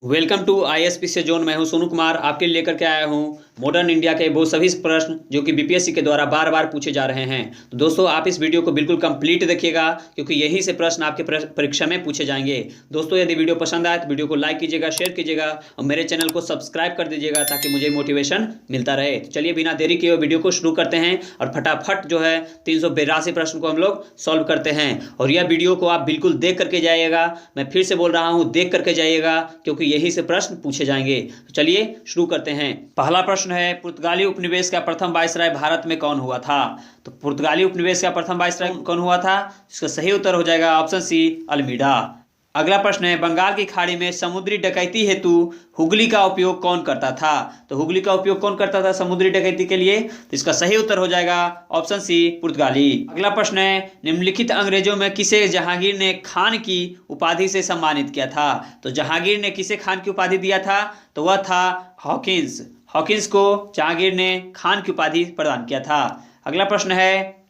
Welcome to ISP से zone. मैं हूं सोनू कुमार, आपके लिए लेकर के आया हूं मॉडर्न इंडिया के वो सभी प्रश्न जो कि बीपीएससी के द्वारा बार बार पूछे जा रहे हैं। तो दोस्तों आप इस वीडियो को बिल्कुल कंप्लीट देखिएगा क्योंकि यहीं से प्रश्न आपके परीक्षा में पूछे जाएंगे। दोस्तों यदि वीडियो पसंद आए तो वीडियो को लाइक कीजिएगा, शेयर कीजिएगा और मेरे चैनल को सब्सक्राइब कर दीजिएगा ताकि मुझे मोटिवेशन मिलता रहे। तो चलिए बिना देरी किए वीडियो को शुरू करते हैं और फटाफट जो है 382 प्रश्न को हम लोग सॉल्व करते हैं। और यह वीडियो को आप बिल्कुल देख करके जाइएगा, मैं फिर से बोल रहा हूँ देख करके जाइएगा क्योंकि यही से प्रश्न पूछे जाएंगे। तो चलिए शुरू करते हैं। पहला प्रश्न है, पुर्तगाली उपनिवेश का प्रथम वायसराय भारत में कौन हुआ था? तो पुर्तगाली उपनिवेश का प्रथम वायसराय कौन हुआ था? इसका सही उत्तर हो जाएगा ऑप्शन सी, अल्मीडा। अगला प्रश्न है, बंगाल की खाड़ी में समुद्री डकैती हेतु हुगली का उपयोग कौन करता था? तो हुगली का उपयोग कौन करता था समुद्री डकैती के लिए? तो इसका सही उत्तर हो जाएगा ऑप्शन सी, पुर्तगाली। अगला प्रश्न है, निम्नलिखित अंग्रेजों में किसे जहांगीर ने खान की उपाधि से सम्मानित किया था? तो जहांगीर ने किसे खान की उपाधि दिया था? तो वह था हॉकिंस। हॉकिंस को जहांगीर ने खान की उपाधि प्रदान किया था। अगला प्रश्न है,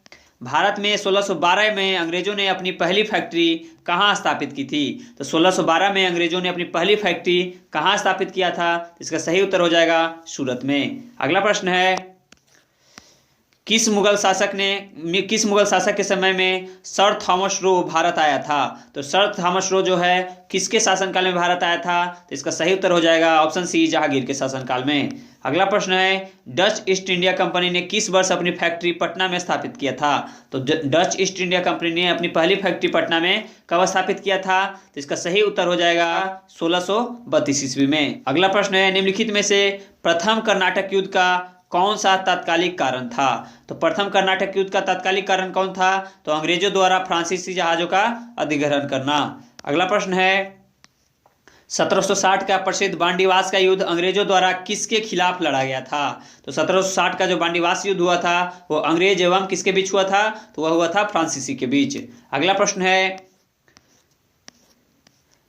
भारत में 1612 में अंग्रेजों ने अपनी पहली फैक्ट्री कहाँ स्थापित की थी? तो 1612 में अंग्रेजों ने अपनी पहली फैक्ट्री कहाँ स्थापित किया था? इसका सही उत्तर हो जाएगा सूरत में। अगला प्रश्न है, किस मुगल शासक के समय में सर थॉमस रो भारत आया था? तो सर थॉमस रो जो है किसके शासनकाल में भारत आया था? तो इसका सही उत्तर हो जाएगा ऑप्शन सी, जहांगीर के शासनकाल में। अगला प्रश्न है, डच ईस्ट इंडिया कंपनी ने किस वर्ष अपनी फैक्ट्री पटना में स्थापित किया था? तो डच ईस्ट इंडिया कंपनी ने अपनी पहली फैक्ट्री पटना में कब स्थापित किया था? तो इसका सही उत्तर हो जाएगा 1632 ईस्वी में। अगला प्रश्न है, निम्नलिखित में से प्रथम कर्नाटक युद्ध का कौन सा तात्कालिक कारण था? तो प्रथम कर्नाटक युद्ध का तात्कालिक कारण कौन था? तो अंग्रेजों द्वारा फ्रांसीसी जहाजों का अधिग्रहण करना। अगला प्रश्न है, 1760 का प्रसिद्ध बांडीवास का युद्ध अंग्रेजों द्वारा किसके खिलाफ लड़ा गया था? तो 1760 का जो बांडीवास युद्ध हुआ था वो अंग्रेज एवं किसके बीच हुआ था? तो वह हुआ था फ्रांसीसी के बीच। अगला प्रश्न है,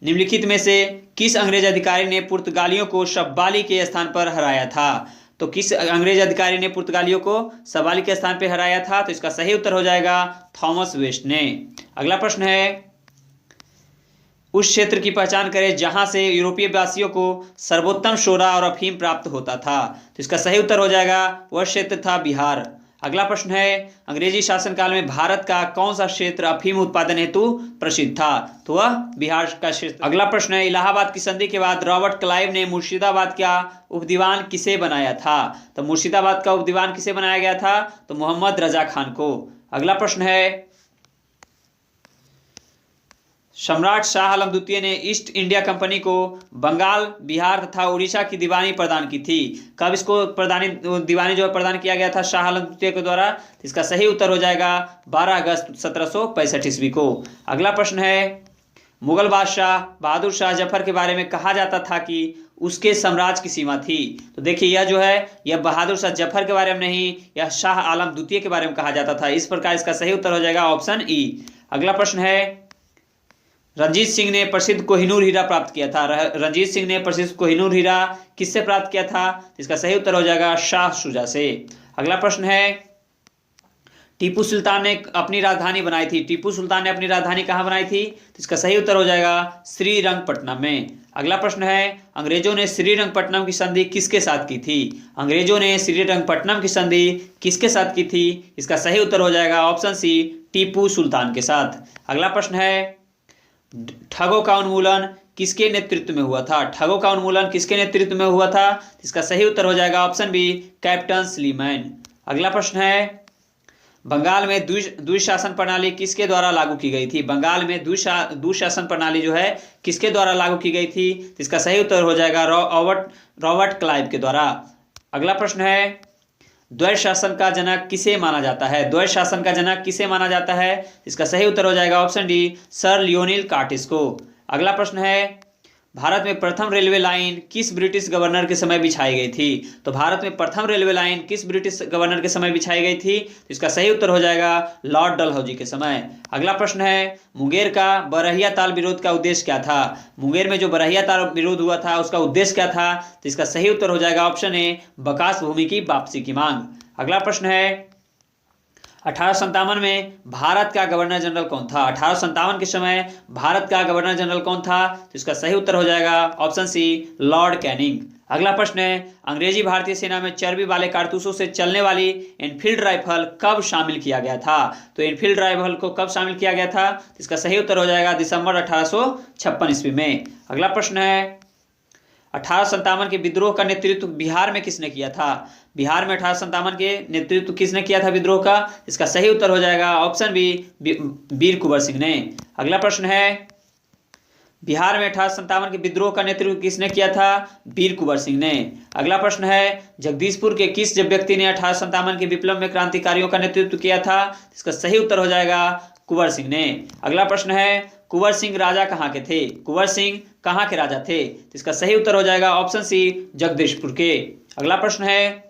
निम्नलिखित में से किस अंग्रेज अधिकारी ने पुर्तगालियों को शब्बाली के स्थान पर हराया था? तो किस अंग्रेज अधिकारी ने पुर्तगालियों को शब्बाली के स्थान पर हराया था? तो इसका सही उत्तर हो जाएगा थॉमस वेस्ट ने। अगला प्रश्न है, उस क्षेत्र की पहचान करें जहां से यूरोपीय वासियों को सर्वोत्तम सोडा और अफीम प्राप्त होता था। तो इसका सही उत्तर हो जाएगा, वह क्षेत्र था बिहार। अगला प्रश्न है, अंग्रेजी शासनकाल में भारत का कौन सा क्षेत्र अफीम उत्पादन हेतु प्रसिद्ध था? तो वह बिहार का क्षेत्र। अगला प्रश्न है, इलाहाबाद की संधि के बाद रॉबर्ट क्लाइव ने मुर्शिदाबाद का उपदीवान किसे बनाया था? तो मुर्शिदाबाद का उपदीवान किसे बनाया गया था? तो मोहम्मद रजा खान को। अगला प्रश्न है, सम्राट शाह आलम द्वितीय ने ईस्ट इंडिया कंपनी को बंगाल, बिहार तथा उड़ीसा की दीवानी प्रदान की थी। कब इसको दीवानी जो प्रदान किया गया था शाह आलम द्वितीय के द्वारा? इसका सही उत्तर हो जाएगा 12 अगस्त 1765 ईस्वी को। अगला प्रश्न है, मुगल बादशाह बहादुर शाह जफर के बारे में कहा जाता था कि उसके साम्राज्य की सीमा थी। तो देखिए यह जो है यह बहादुर शाह जफर के बारे में नहीं, यह शाह आलम द्वितीय के बारे में कहा जाता था। इस प्रकार इसका सही उत्तर हो जाएगा ऑप्शन ई। अगला प्रश्न है, रंजीत सिंह ने प्रसिद्ध कोहिनूर हीरा प्राप्त किया था। रंजीत सिंह ने प्रसिद्ध कोहिनूर हीरा किससे प्राप्त किया था? इसका सही उत्तर हो जाएगा शाह शुजा से। अगला प्रश्न है, टीपू सुल्तान ने अपनी राजधानी बनाई थी। टीपू सुल्तान ने अपनी राजधानी कहाँ बनाई थी? तो इसका सही उत्तर हो जाएगा श्रीरंगपट्टनम में। अगला प्रश्न है, अंग्रेजों ने श्रीरंगपट्टनम की संधि किसके साथ की थी? अंग्रेजों ने श्रीरंगपट्टनम की संधि किसके साथ की थी? इसका सही उत्तर हो जाएगा ऑप्शन सी, टीपू सुल्तान के साथ। अगला प्रश्न है, ठगों का उन्मूलन किसके नेतृत्व में हुआ था? ठगों का उन्मूलन किसके नेतृत्व में हुआ था? इसका सही उत्तर हो जाएगा ऑप्शन बी, कैप्टन स्लीमैन। अगला प्रश्न है, बंगाल में द्विशासन प्रणाली किसके द्वारा लागू की गई थी? बंगाल में द्विशासन प्रणाली जो है किसके द्वारा लागू की गई थी? इसका सही उत्तर हो जाएगा रॉबर्ट क्लाइव के द्वारा। अगला प्रश्न है, द्वैत शासन का जनक किसे माना जाता है? द्वैत शासन का जनक किसे माना जाता है? इसका सही उत्तर हो जाएगा option D, sir Lionel Curtis को। अगला प्रश्न है, भारत में प्रथम रेलवे लाइन किस ब्रिटिश गवर्नर के समय बिछाई गई थी? तो भारत में प्रथम रेलवे लाइन किस ब्रिटिश गवर्नर के समय बिछाई गई थी? तो इसका सही उत्तर हो जाएगा लॉर्ड डलहौजी के समय। अगला प्रश्न है, मुंगेर का बरहिया ताल विरोध का उद्देश्य क्या था? मुंगेर में जो बरहिया ताल विरोध हुआ था उसका उद्देश्य क्या था? तो इसका सही उत्तर हो जाएगा ऑप्शन ए, बकास भूमि की वापसी की मांग। अगला प्रश्न है, 1857 में भारत का गवर्नर जनरल कौन था? 1857 के समय भारत का गवर्नर जनरल कौन था? तो इसका सही उत्तर हो जाएगा ऑप्शन सी, लॉर्ड कैनिंग। अगला प्रश्न है, अंग्रेजी भारतीय सेना में चर्बी वाले कारतूसों से चलने वाली एनफील्ड राइफल कब शामिल किया गया था? तो एनफील्ड राइफल को कब शामिल किया गया था? तो इसका सही उत्तर हो जाएगा दिसंबर 1856 ईस्वी में। अगला प्रश्न है, 1857 के विद्रोह का नेतृत्व बिहार में किसने किया था? बिहार में 1857 के नेतृत्व किसने किया था विद्रोह का? इसका सही उत्तर हो जाएगा ऑप्शन बी, वीर कुंवर सिंह ने। अगला प्रश्न है, बिहार में 1857 के विद्रोह का नेतृत्व किसने किया था? वीर कुंवर सिंह ने। अगला प्रश्न है, जगदीशपुर के किस व्यक्ति ने 1857 के विप्लव में क्रांतिकारियों का नेतृत्व किया था? इसका सही उत्तर हो जाएगा कुंवर सिंह ने। अगला प्रश्न है, कुंवर सिंह राजा कहाँ के थे? कुंवर सिंह कहाँ के राजा थे? तो इसका सही उत्तर हो जाएगा ऑप्शन सी, जगदीशपुर के। अगला प्रश्न है,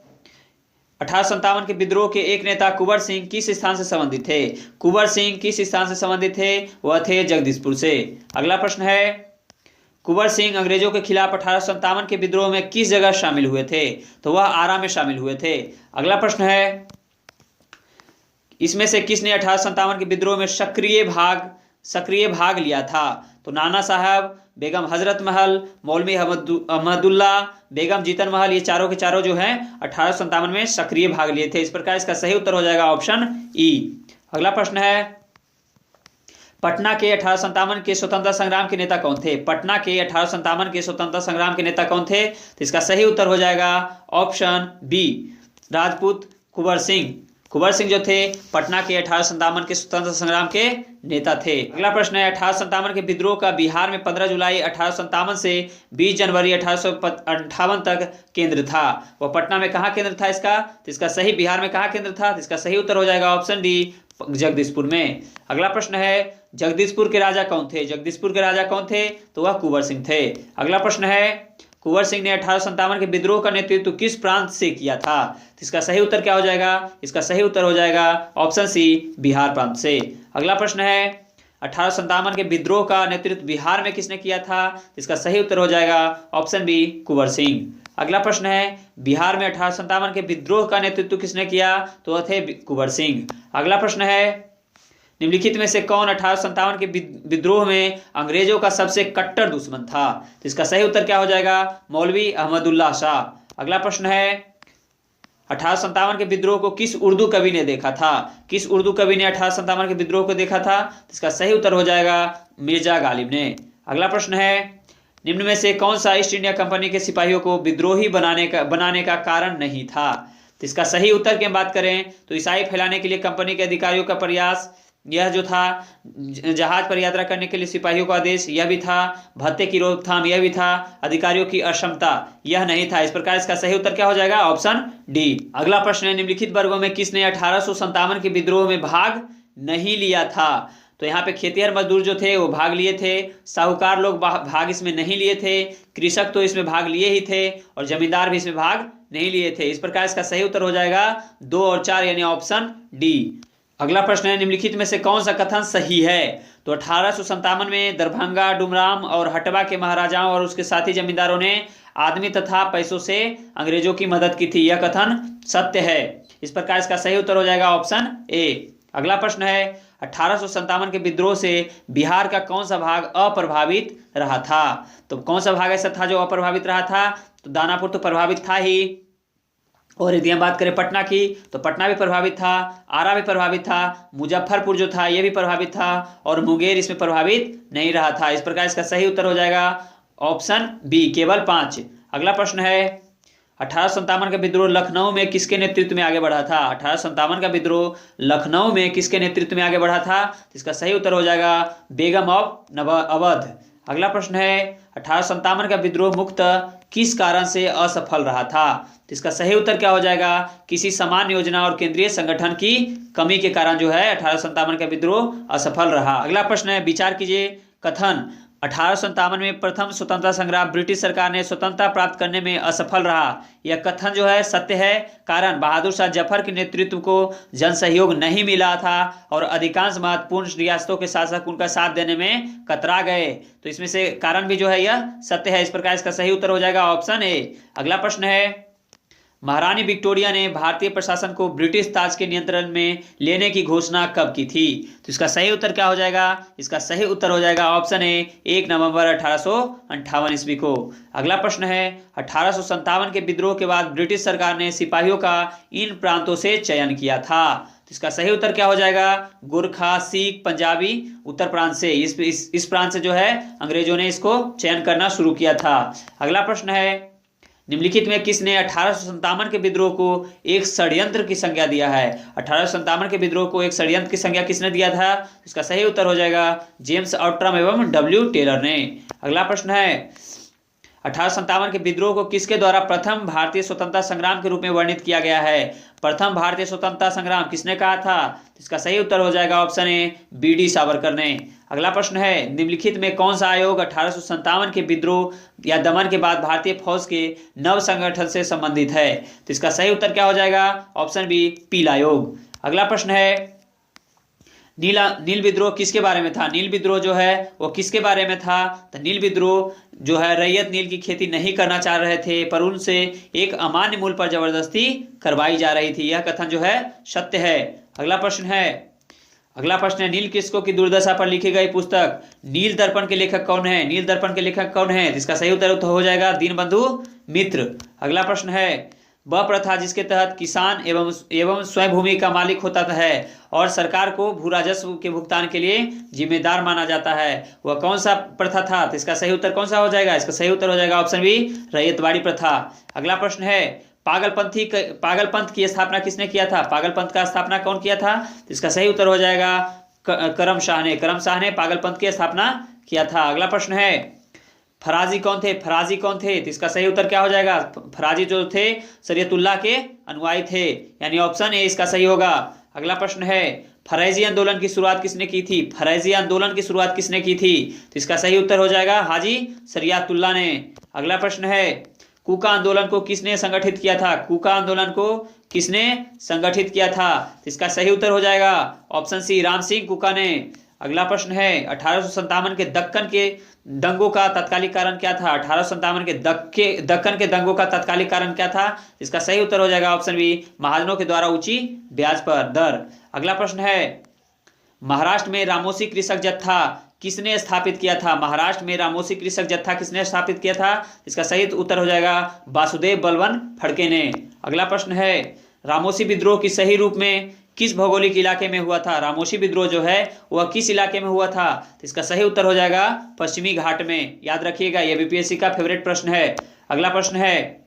1857 के विद्रोह के एक नेता कुंवर सिंह किस स्थान से संबंधित थे? कुंवर सिंह किस स्थान से संबंधित थे? वह थे जगदीशपुर से। अगला प्रश्न है, कुंवर सिंह अंग्रेजों के खिलाफ 1857 के विद्रोह में किस जगह शामिल हुए थे? तो वह आरा में शामिल हुए थे। अगला प्रश्न है, इसमें से किसने 1857 के विद्रोह में सक्रिय भाग लिया था? तो नाना साहब, बेगम हजरत महल, मौलवी अहमदुल्ला, बेगम जीतन महल, ये चारों के चारों जो हैं 1857 में सक्रिय भाग लिए थे। इस प्रकार इसका सही उत्तर हो जाएगा ऑप्शन ई। अगला प्रश्न है, पटना के 1857 के स्वतंत्रता संग्राम के नेता कौन थे? पटना के 1857 के स्वतंत्रता संग्राम के नेता कौन थे? तो इसका सही उत्तर हो जाएगा ऑप्शन बी, राजपूत कुंवर सिंह। कुंवर सिंह जो थे पटना के 1857 के स्वतंत्रता संग्राम के नेता थे। अगला प्रश्न है, 1857 के विद्रोह का बिहार में 15 जुलाई 1857 से 20 जनवरी 1858 तक केंद्र था। वह पटना में कहाँ केंद्र था इसका? तो इसका सही, बिहार में कहाँ केंद्र था? तो इसका सही उत्तर हो जाएगा ऑप्शन डी, जगदीशपुर में। अगला प्रश्न है, जगदीशपुर के राजा कौन थे? जगदीशपुर के राजा कौन थे? तो वह कुंवर सिंह थे। अगला प्रश्न है, कुंवर सिंह ने 1857 के विद्रोह का नेतृत्व किस प्रांत से किया था? तो इसका सही उत्तर क्या हो जाएगा? इसका सही उत्तर हो जाएगा ऑप्शन सी, बिहार प्रांत से। अगला प्रश्न है, 1857 के विद्रोह का नेतृत्व बिहार में किसने किया था? इसका सही उत्तर हो जाएगा ऑप्शन बी, कुंवर सिंह। अगला प्रश्न है, बिहार में 1857 के विद्रोह का नेतृत्व किसने किया? तो वह थे कुंवर सिंह। अगला प्रश्न है, निम्नलिखित में से कौन 1857 के विद्रोह में अंग्रेजों का सबसे कट्टर दुश्मन था? तो इसका सही उत्तर क्या हो जाएगा? मौलवी अहमदुल्ला शाह। अगला प्रश्न है, 1857 के विद्रोह को किस उर्दू कवि ने देखा था? किस उर्दू कवि ने 1857 के विद्रोह को देखा था? तो इसका सही उत्तर हो जाएगा मिर्जा गालिब ने। अगला प्रश्न है, निम्न में से कौन सा ईस्ट इंडिया कंपनी के सिपाहियों को विद्रोही बनाने का कारण नहीं था? तो इसका सही उत्तर की हम बात करें तो ईसाई फैलाने के लिए कंपनी के अधिकारियों का प्रयास, यह जो था जहाज पर यात्रा करने के लिए सिपाहियों का आदेश, यह भी था, भत्ते की रोकथाम, यह भी था, अधिकारियों की अक्षमता, यह नहीं था। इस प्रकार इसका सही उत्तर क्या हो जाएगा? Option D. अगला प्रश्न है, निम्नलिखित वर्गों में किसने 1857 के विद्रोह में भाग नहीं लिया था? तो यहाँ पे खेतिहर मजदूर जो थे वो भाग लिए थे, साहूकार लोग भाग इसमें नहीं लिए थे, कृषक तो इसमें भाग लिए ही थे और जमींदार भी इसमें भाग नहीं लिए थे। इस प्रकार इसका सही उत्तर हो जाएगा 2 और 4 यानी ऑप्शन डी। अगला प्रश्न है, निम्नलिखित में से कौन सा कथन सही है? तो 1857 में दरभंगा, डुमराम और हटवा के महाराजाओं और उसके साथी जमींदारों ने आदमी तथा पैसों से अंग्रेजों की मदद की थी, यह कथन सत्य है। इस प्रकार इसका सही उत्तर हो जाएगा ऑप्शन ए। अगला प्रश्न है, 1857 के विद्रोह से बिहार का कौन सा भाग अप्रभावित रहा था? तो कौन सा भाग ऐसा था जो अप्रभावित रहा था? तो दानापुर तो प्रभावित था ही, और यदि हम बात करें पटना की तो पटना भी प्रभावित था, आरा भी प्रभावित था, मुजफ्फरपुर जो था यह भी प्रभावित था और मुंगेर इसमें प्रभावित नहीं रहा था। इस प्रकार इसका सही उत्तर हो जाएगा ऑप्शन बी, केवल 5। अगला प्रश्न है, 1857 का विद्रोह लखनऊ में किसके नेतृत्व में आगे बढ़ा था? 1857 का विद्रोह लखनऊ में किसके नेतृत्व में आगे बढ़ा था? इसका सही उत्तर हो जाएगा बेगम ऑफ अवध। अगला प्रश्न है, 1857 का विद्रोह मुख्यतः किस कारण से असफल रहा था? तो इसका सही उत्तर क्या हो जाएगा? किसी समान योजना और केंद्रीय संगठन की कमी के कारण जो है 1857 का विद्रोह असफल रहा। अगला प्रश्न है, विचार कीजिए, कथन 1857 में प्रथम स्वतंत्रता संग्राम ब्रिटिश सरकार ने स्वतंत्रता प्राप्त करने में असफल रहा, यह कथन जो है सत्य है। कारण बहादुर शाह जफर के नेतृत्व को जन सहयोग नहीं मिला था और अधिकांश महत्वपूर्ण रियासतों के शासक उनका साथ देने में कतरा गए। तो इसमें से कारण भी जो है यह सत्य है। इस प्रकार इसका सही उत्तर हो जाएगा ऑप्शन ए। अगला प्रश्न है, महारानी विक्टोरिया ने भारतीय प्रशासन को ब्रिटिश ताज के नियंत्रण में लेने की घोषणा कब की थी? तो इसका सही उत्तर क्या हो जाएगा? इसका सही उत्तर हो जाएगा ऑप्शन ए 1 नवंबर 1858 ईस्वी को। अगला प्रश्न है 1857 के विद्रोह के बाद ब्रिटिश सरकार ने सिपाहियों का इन प्रांतों से चयन किया था। तो इसका सही उत्तर क्या हो जाएगा? गोरखा, सिख, पंजाबी, उत्तर प्रांत से इस प्रांत से जो है अंग्रेजों ने इसको चयन करना शुरू किया था। अगला प्रश्न है निम्नलिखित में किसने 1857 के विद्रोह को एक षड्यंत्र की संज्ञा दिया है? 1857 के विद्रोह को एक षड्यंत्र की संज्ञा किसने दिया था? इसका सही उत्तर हो जाएगा जेम्स आउट्रम एवं डब्ल्यू टेलर ने। अगला प्रश्न है 1857 के विद्रोह को किसके द्वारा प्रथम भारतीय स्वतंत्रता संग्राम के रूप में वर्णित किया गया है? प्रथम भारतीय स्वतंत्रता संग्राम किसने कहा था? इसका सही उत्तर हो जाएगा ऑप्शन ए बी.डी. सावरकर ने। अगला प्रश्न है निम्नलिखित में कौन सा आयोग 1857 के विद्रोह या दमन के बाद भारतीय फौज के नव संगठन से संबंधित है? तो इसका सही उत्तर क्या हो जाएगा? ऑप्शन बी पीला आयोग। अगला प्रश्न है नील विद्रोह किसके बारे में था? नील विद्रोह जो है वो किसके बारे में था? तो नील विद्रोह जो है रैयत नील की खेती नहीं करना चाह रहे थे, पर उनसे एक अमान्य मूल्य पर जबरदस्ती करवाई जा रही थी। यह कथन जो है सत्य है। अगला प्रश्न है नील किस्को की दुर्दशा पर लिखी गई पुस्तक नील दर्पण के लेखक कौन है? नील दर्पण के लेखक कौन है? इसका सही उत्तर हो जाएगा दीनबंधु मित्र। अगला प्रश्न है वह प्रथा जिसके तहत किसान एवं स्वयं भूमि का मालिक होता है और सरकार को भू राजस्व के भुगतान के लिए जिम्मेदार माना जाता है, वह कौन सा प्रथा था? तो इसका सही उत्तर कौन सा हो जाएगा? इसका सही उत्तर हो जाएगा ऑप्शन बी रैयतवाड़ी प्रथा। अगला प्रश्न है पागलपंथ की स्थापना किसने किया था? पागलपंथ का स्थापना कौन किया था? तो इसका सही उत्तर हो जाएगा करम शाह ने पागलपंथ की स्थापना किया था। अगला प्रश्न है फराजी कौन थे? तो इसका सही उत्तर क्या हो जाएगा? फराजी जो थे शरीयतुल्लाह के अनुयायी थे, यानी ऑप्शन ए इसका सही होगा। अगला प्रश्न है फरैजी आंदोलन की शुरुआत किसने की थी? फरैजी आंदोलन की शुरुआत किसने की थी? तो इसका सही उत्तर हो जाएगा हाजी शरीयतुल्लाह ने। अगला प्रश्न है कूका आंदोलन को किसने संगठित किया था? कूका आंदोलन को किसने संगठित किया था? तो इसका सही उत्तर हो जाएगा ऑप्शन सी राम सिंह कूका ने। अगला प्रश्न है 1857 के दक्कन के दंगों का तत्कालिक कारण क्या था? 1857 के दक्कन के दंगों का तत्कालिक कारण क्या था? इसका सही उत्तर हो जाएगा ऑप्शन बी महाजनों के द्वारा ऊंची ब्याज पर दर। अगला प्रश्न है महाराष्ट्र में रामोसी कृषक जत्था किसने स्थापित किया था? महाराष्ट्र में रामोसी कृषक जत्था किसने स्थापित किया था? इसका सही उत्तर हो जाएगा वासुदेव बलवन फड़के ने। अगला प्रश्न है रामोसी विद्रोह की सही रूप में किस भौगोलिक इलाके में हुआ था? रामोसी विद्रोह जो है वह किस इलाके में हुआ था? तो इसका सही उत्तर हो जाएगा पश्चिमी घाट में। याद रखिएगा यह बीपीएससी का फेवरेट प्रश्न है। अगला प्रश्न है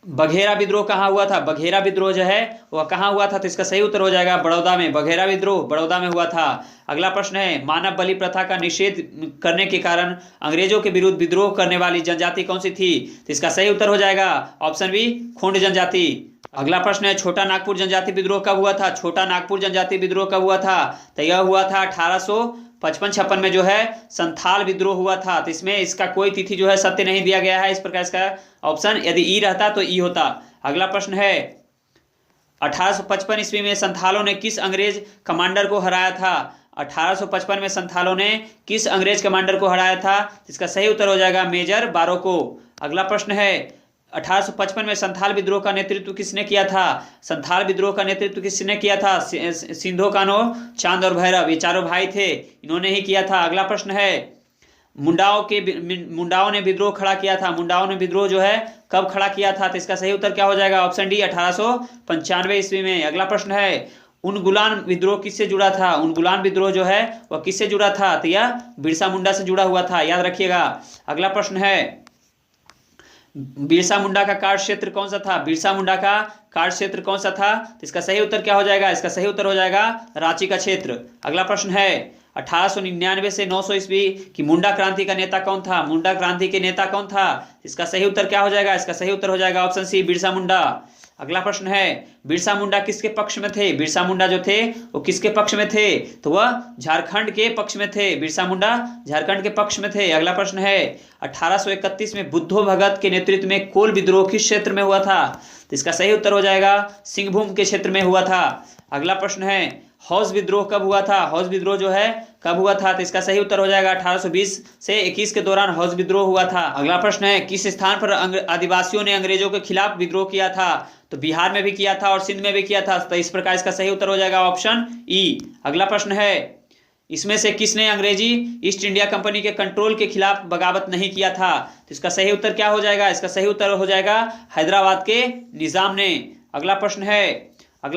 बघेरा विद्रोह कहाँ हुआ था? बघेरा विद्रोह जो है वह कहाँ हुआ था? तो इसका सही उत्तर हो जाएगा बड़ौदा में। बघेरा विद्रोह बड़ौदा में हुआ था। अगला प्रश्न है मानव बलि प्रथा का निषेध करने के कारण अंग्रेजों के विरुद्ध विद्रोह करने वाली जनजाति कौन सी थी? तो इसका सही उत्तर हो जाएगा ऑप्शन बी खोंड जनजाति। अगला प्रश्न है छोटा नागपुर जनजाति विद्रोह कब हुआ था? छोटा नागपुर जनजाति विद्रोह कब हुआ था? तो यह हुआ था 1855-56 में जो है संथाल विद्रोह हुआ था। तो इसमें इसका कोई तिथि जो है सत्य नहीं दिया गया है, इस प्रकार इसका ऑप्शन यदि ई रहता तो ई होता। अगला प्रश्न है 1855 ईस्वी में संथालों ने किस अंग्रेज कमांडर को हराया था? 1855 में संथालों ने किस अंग्रेज कमांडर को हराया था? इसका सही उत्तर हो जाएगा मेजर बारो को। अगला प्रश्न है 1855 में संथाल विद्रोह का नेतृत्व किसने किया था? संथाल विद्रोह का नेतृत्व किसने किया था? सिंधो कान्हो, चांद और भैरव, ये चारों भाई थे, इन्होंने ही किया था। अगला प्रश्न है मुंडाओं ने विद्रोह खड़ा किया था। मुंडाओं ने विद्रोह जो है कब खड़ा किया था? तो इसका सही उत्तर क्या हो जाएगा? ऑप्शन डी 1895 ईस्वी में। अगला प्रश्न है उनगुलान विद्रोह किससे जुड़ा था? उनगुलान विद्रोह जो है वह किससे जुड़ा था? तो यह बिरसा मुंडा से जुड़ा हुआ था, याद रखिएगा। अगला प्रश्न है बिरसा मुंडा का कार्यक्षेत्र कौन सा था? बिरसा मुंडा का कार्यक्षेत्र कौन सा था? तो इसका सही उत्तर क्या हो जाएगा? इसका सही उत्तर हो जाएगा रांची का क्षेत्र। अगला प्रश्न है 1899 से 900 ईस्वी की मुंडा क्रांति का नेता कौन था? मुंडा क्रांति के नेता कौन था? इसका सही उत्तर क्या हो जाएगा? इसका सही उत्तर हो जाएगा ऑप्शन सी बिरसा मुंडा। अगला प्रश्न है बिरसा मुंडा किसके पक्ष में थे? बिरसा मुंडा जो थे वो किसके पक्ष में थे? तो वह झारखंड के पक्ष में थे। बिरसा मुंडा झारखंड के पक्ष में थे। अगला प्रश्न है 1831 में बुद्धो भगत के नेतृत्व में कोल विद्रोह किस क्षेत्र में हुआ था? तो इसका सही उत्तर हो जाएगा सिंहभूम के क्षेत्र में हुआ था। अगला प्रश्न है हौज विद्रोह कब हुआ था? हौज विद्रोह जो है कब हुआ था? तो इसका सही उत्तर हो जाएगा 1820 से 21 के दौरान हौज विद्रोह हुआ था। अगला प्रश्न है, किस स्थान पर आदिवासियों ने अंग्रेजों के खिलाफ विद्रोह किया था? तो बिहार में भी किया था और सिंध में भी किया था। तो इस प्रकार इसका सही उत्तर हो जाएगा ऑप्शन ई। अगला प्रश्न है, इसमें से किसने अंग्रेजी ईस्ट इंडिया कंपनी के कंट्रोल के खिलाफ बगावत नहीं किया था? तो इसका सही उत्तर क्या हो जाएगा? इसका सही उत्तर हो जाएगा हैदराबाद के निजाम ने। अगला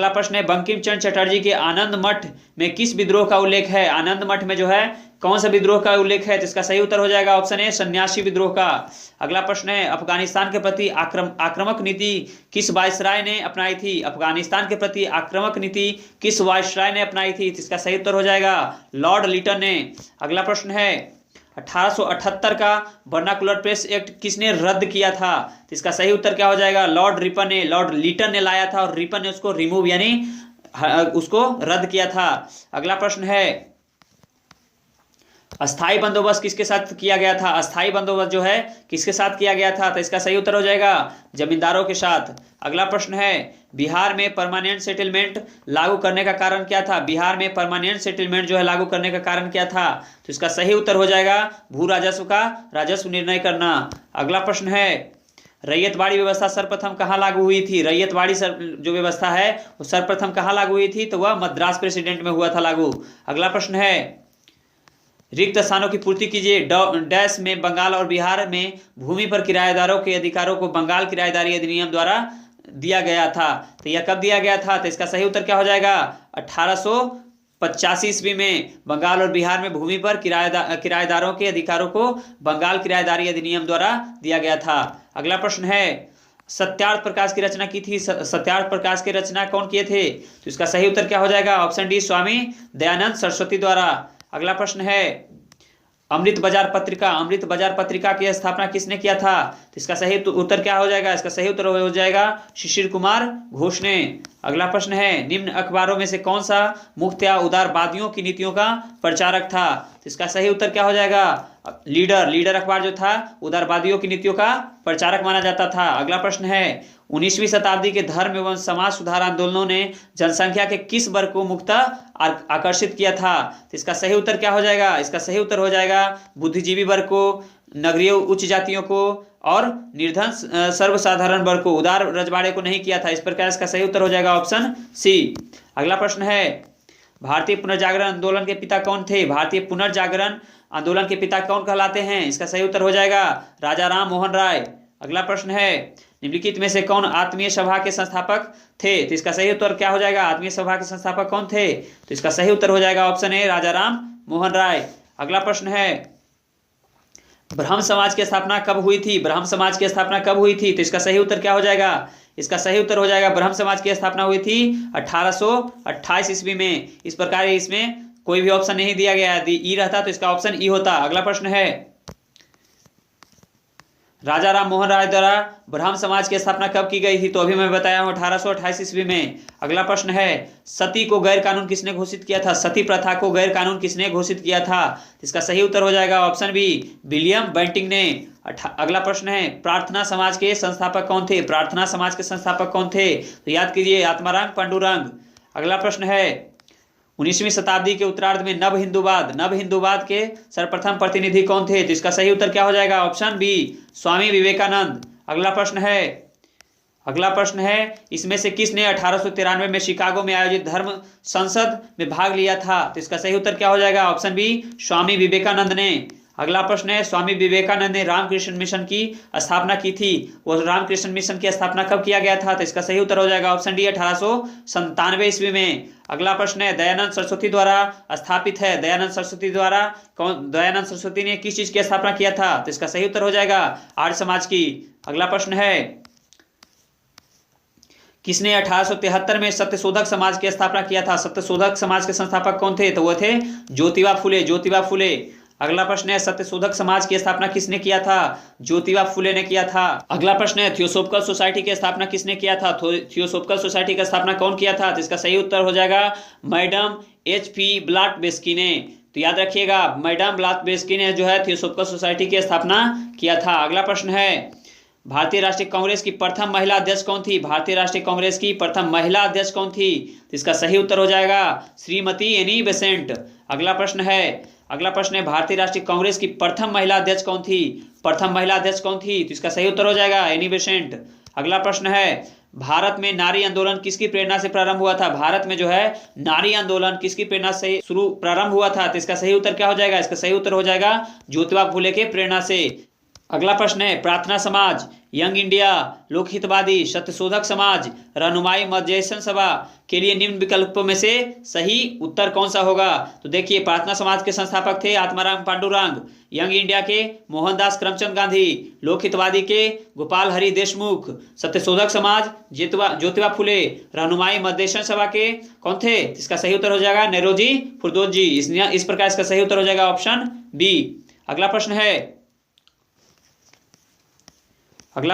प्रश्न है बंकिम चंद्र चटर्जी के आनंद मठ में किस विद्रोह का उल्लेख है? आनंद मठ में जो है कौन सा विद्रोह का उल्लेख है? तो इसका सही उत्तर हो जाएगा ऑप्शन ए, सन्यासी विद्रोह का। अगला प्रश्न है, अफगानिस्तान के प्रति आक्रामक नीति किस वायसराय ने अपनाई थी? अफगानिस्तान के प्रति आक्रामक नीति किस वायसराय ने अपनाई थी? तो इसका सही उत्तर हो जाएगा लॉर्ड लिटन ने। अगला प्रश्न है, 1878 का वर्नाकुलर प्रेस एक्ट किसने रद्द किया था? तो इसका सही उत्तर क्या हो जाएगा? लॉर्ड रिपन ने। लॉर्ड लिटन ने लाया था और रिपन ने उसको रिमूव यानी उसको रद्द किया था। अगला प्रश्न है, अस्थाई बंदोबस्त किसके साथ किया गया था? अस्थाई बंदोबस्त जो है किसके साथ किया गया था? तो इसका सही उत्तर हो जाएगा जमींदारों के साथ। अगला प्रश्न है, बिहार में परमानेंट सेटलमेंट लागू करने का कारण क्या था? बिहार में परमानेंट सेटलमेंट जो है लागू करने का कारण क्या था? तो इसका सही उत्तर हो जाएगा भू राजस्व का राजस्व निर्णय करना। अगला प्रश्न है, रैयतवाड़ी व्यवस्था सर्वप्रथम कहाँ लागू हुई थी? रैयतवाड़ी जो व्यवस्था है वो सर्वप्रथम कहाँ लागू हुई थी? तो वह मद्रास प्रेसिडेंट में हुआ था लागू। अगला प्रश्न है, रिक्त स्थानों की पूर्ति कीजिए। डैश में बंगाल और बिहार में भूमि पर किराएदारों के अधिकारों को बंगाल किराएदारी अधिनियम द्वारा दिया गया था। तो यह कब दिया गया था? तो इसका सही उत्तर क्या हो जाएगा? 1885 ईस्वी में बंगाल और बिहार में भूमि पर किराएदारों के अधिकारों को बंगाल किराएदारी अधिनियम द्वारा दिया गया था। अगला प्रश्न है, सत्यार्थ प्रकाश की रचना की थी। सत्यार्थ प्रकाश की रचना कौन किए थे? तो इसका सही उत्तर क्या हो जाएगा? ऑप्शन डी, स्वामी दयानंद सरस्वती द्वारा। अगला प्रश्न है, अमृत बाजार पत्रिका की स्थापना किसने किया था? तो इसका सही उत्तर क्या हो जाएगा? इसका सही उत्तर हो जाएगा शिशिर कुमार घोष ने। अगला प्रश्न है, निम्न अखबारों में से कौन सा मुक्त या उदारवादियों की नीतियों का प्रचारक था? तो इसका सही उत्तर क्या हो जाएगा? लीडर अखबार जो था उदारवादियों की नीतियों का प्रचारक माना जाता था। अगला प्रश्न है, 19वीं शताब्दी के धर्म एवं समाज सुधार आंदोलनों ने जनसंख्या के किस वर्ग को मुख्यतः आकर्षित किया था? तो इसका सही उत्तर क्या हो जाएगा? इसका सही उत्तर हो जाएगा बुद्धिजीवी वर्ग को, नगरीय उच्च जातियों को और निर्धन सर्वसाधारण वर्ग को। उदार रजवाड़े को नहीं किया था। इस प्रकार इसका सही उत्तर हो जाएगा ऑप्शन सी। अगला प्रश्न है, भारतीय पुनर्जागरण आंदोलन के पिता कौन थे? भारतीय पुनर्जागरण आंदोलन के पिता कौन कहलाते हैं? इसका सही उत्तर हो जाएगा राजा राम मोहन राय। अगला प्रश्न है, निम्नलिखित में से कौन आत्मीय सभा के संस्थापक थे? तो इसका सही उत्तर क्या हो जाएगा? आत्मीय सभा के संस्थापक कौन थे? तो इसका सही उत्तर हो जाएगा ऑप्शन ए, राजा राम मोहन राय। अगला प्रश्न है, ब्रह्म समाज की स्थापना कब हुई थी? ब्रह्म समाज की स्थापना कब हुई थी? तो इसका सही उत्तर क्या हो जाएगा? इसका सही उत्तर हो जाएगा ब्रह्म समाज की स्थापना हुई थी 1828 ईस्वी में। इस प्रकार इसमें कोई भी ऑप्शन नहीं दिया गया। यदि ई रहता तो इसका ऑप्शन ई होता। अगला प्रश्न है, राजा राम मोहन राय द्वारा ब्राह्म समाज की स्थापना कब की गई थी? तो अभी मैं बताया हूं 1828 ईस्वी में। अगला प्रश्न है, सती को गैर कानून किसने घोषित किया था? सती प्रथा को गैर कानून किसने घोषित किया था? इसका सही उत्तर हो जाएगा ऑप्शन बी, विलियम बेंटिंग ने। अगला प्रश्न है, प्रार्थना समाज के संस्थापक कौन थे? प्रार्थना समाज के संस्थापक कौन थे? तो याद कीजिए, आत्माराम पांडुरंग। अगला प्रश्न है, 19वीं शताब्दी के उत्तरार्ध में नव हिंदूवाद के सर्वप्रथम प्रतिनिधि कौन थे? तो इसका सही उत्तर क्या हो जाएगा? Option B, Swami Vivekananda. अगला प्रश्न है, इसमें से किसने 1893 में शिकागो में आयोजित धर्म संसद में भाग लिया था? तो इसका सही उत्तर क्या हो जाएगा? ऑप्शन बी, स्वामी विवेकानंद ने। अगला प्रश्न है, स्वामी विवेकानंद ने रामकृष्ण मिशन की स्थापना की थी। वो रामकृष्ण मिशन की स्थापना कब किया गया था? तो इसका सही उत्तर हो जाएगा ऑप्शन डी, 1897 ईस्वी में। अगला प्रश्न है, दयानंद सरस्वती द्वारा स्थापित है। दयानंद सरस्वती ने किस चीज की स्थापना किया था? तो इसका सही उत्तर हो जाएगा आर्य समाज की। अगला प्रश्न है, किसने 1873 में सत्यशोधक समाज की स्थापना किया था? सत्यशोधक समाज के संस्थापक कौन थे? तो वो थे ज्योतिबा फुले। अगला प्रश्न है, सत्यशोधक समाज की स्थापना किसने किया था? ज्योतिबा फुले ने किया था। अगला प्रश्न है, थियोसोफिकल सोसाइटी की स्थापना किसने किया था? थियोसोफिकल सोसाइटी की स्थापना कौन किया था? तो इसका सही उत्तर हो जाएगा मैडम HP ब्लाटवेस्की ने। तो याद रखिएगा, मैडम ब्लाटवेस्की ने जो है थियोसोफिकल सोसाइटी की स्थापना किया था। अगला प्रश्न है, भारतीय राष्ट्रीय कांग्रेस की प्रथम महिला अध्यक्ष कौन थी? भारतीय राष्ट्रीय कांग्रेस की प्रथम महिला अध्यक्ष कौन थी? तो इसका सही उत्तर हो जाएगा श्रीमती एनी बेसेंट। अगला प्रश्न है भारतीय राष्ट्रीय कांग्रेस की प्रथम महिला अध्यक्ष कौन थी? प्रथम महिला अध्यक्ष कौन थी? तो इसका सही उत्तर हो जाएगा एनी बेसेंट। अगला प्रश्न है भारत में नारी आंदोलन किसकी प्रेरणा से प्रारंभ हुआ था? भारत में जो है नारी आंदोलन किसकी प्रेरणा से प्रारंभ हुआ था? तो इसका सही उत्तर क्या हो जाएगा? इसका सही उत्तर हो जाएगा ज्योतिबा फुले के प्रेरणा से। अगला प्रश्न है प्रार्थना समाज, यंग इंडिया, लोकहितवादी, सत्यशोधक समाज, रहनुमाई मध्यस्थन सभा के लिए निम्न विकल्पों में से सही उत्तर कौन सा होगा? तो देखिए प्रार्थना समाज के संस्थापक थे आत्माराम पांडुरंग, यंग इंडिया के मोहनदास करमचंद गांधी, लोकहितवादी के गोपाल हरि देशमुख, सत्यशोधक समाज ज्योतिबा फुले, रहनुमाई मध्यस्थन सभा के कौन थे? इसका सही उत्तर हो जाएगा नेरोजी फुरदोस जी। इस प्रकार इसका सही उत्तर हो जाएगा ऑप्शन बी। अगला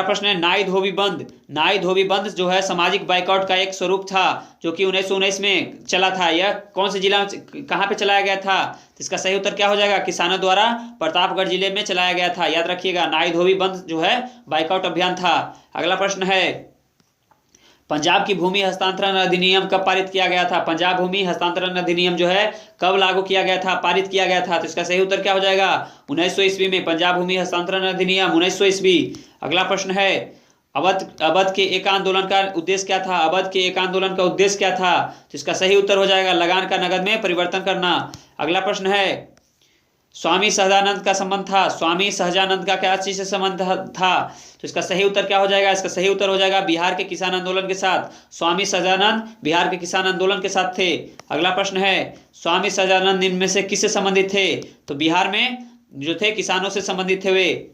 प्रश्न है नाई धोबी बंद। नाई धोबी बंद जो है सामाजिक बाइकआउट का एक स्वरूप था जो कि 1919 में चला था। यह कौन से जिला में कहां पे चलाया गया था? तो इसका सही उत्तर क्या हो जाएगा? किसानों द्वारा प्रतापगढ़ जिले में चलाया गया था। याद रखिएगा नाई धोबी बंद जो है बाइकआउट अभियान था। अगला प्रश्न है पंजाब की भूमि हस्तांतरण अधिनियम कब पारित किया गया था? पंजाब भूमि हस्तांतरण अधिनियम जो है कब लागू किया गया था, पारित किया गया था? तो इसका सही उत्तर क्या हो जाएगा? 1900 ईस्वी में। पंजाब भूमि हस्तांतरण अधिनियम 1900 ईस्वी। अगला प्रश्न है अवध के एक आंदोलन का उद्देश्य क्या था? अवध के एक आंदोलन का उद्देश्य क्या था? तो इसका सही उत्तर हो जाएगा लगान का नगद में परिवर्तन करना। अगला प्रश्न है स्वामी सहजानंद का संबंध था। स्वामी सहजानंद का क्या चीज से संबंध था? तो इसका सही उत्तर क्या हो जाएगा? इसका सही उत्तर हो जाएगा बिहार के किसान आंदोलन के साथ। स्वामी सहजानंद बिहार के किसान आंदोलन के साथ थे। अगला प्रश्न है स्वामी सहजानंद इनमें से किससे संबंधित थे? तो बिहार में जो थे किसानों से संबंधित थे, वे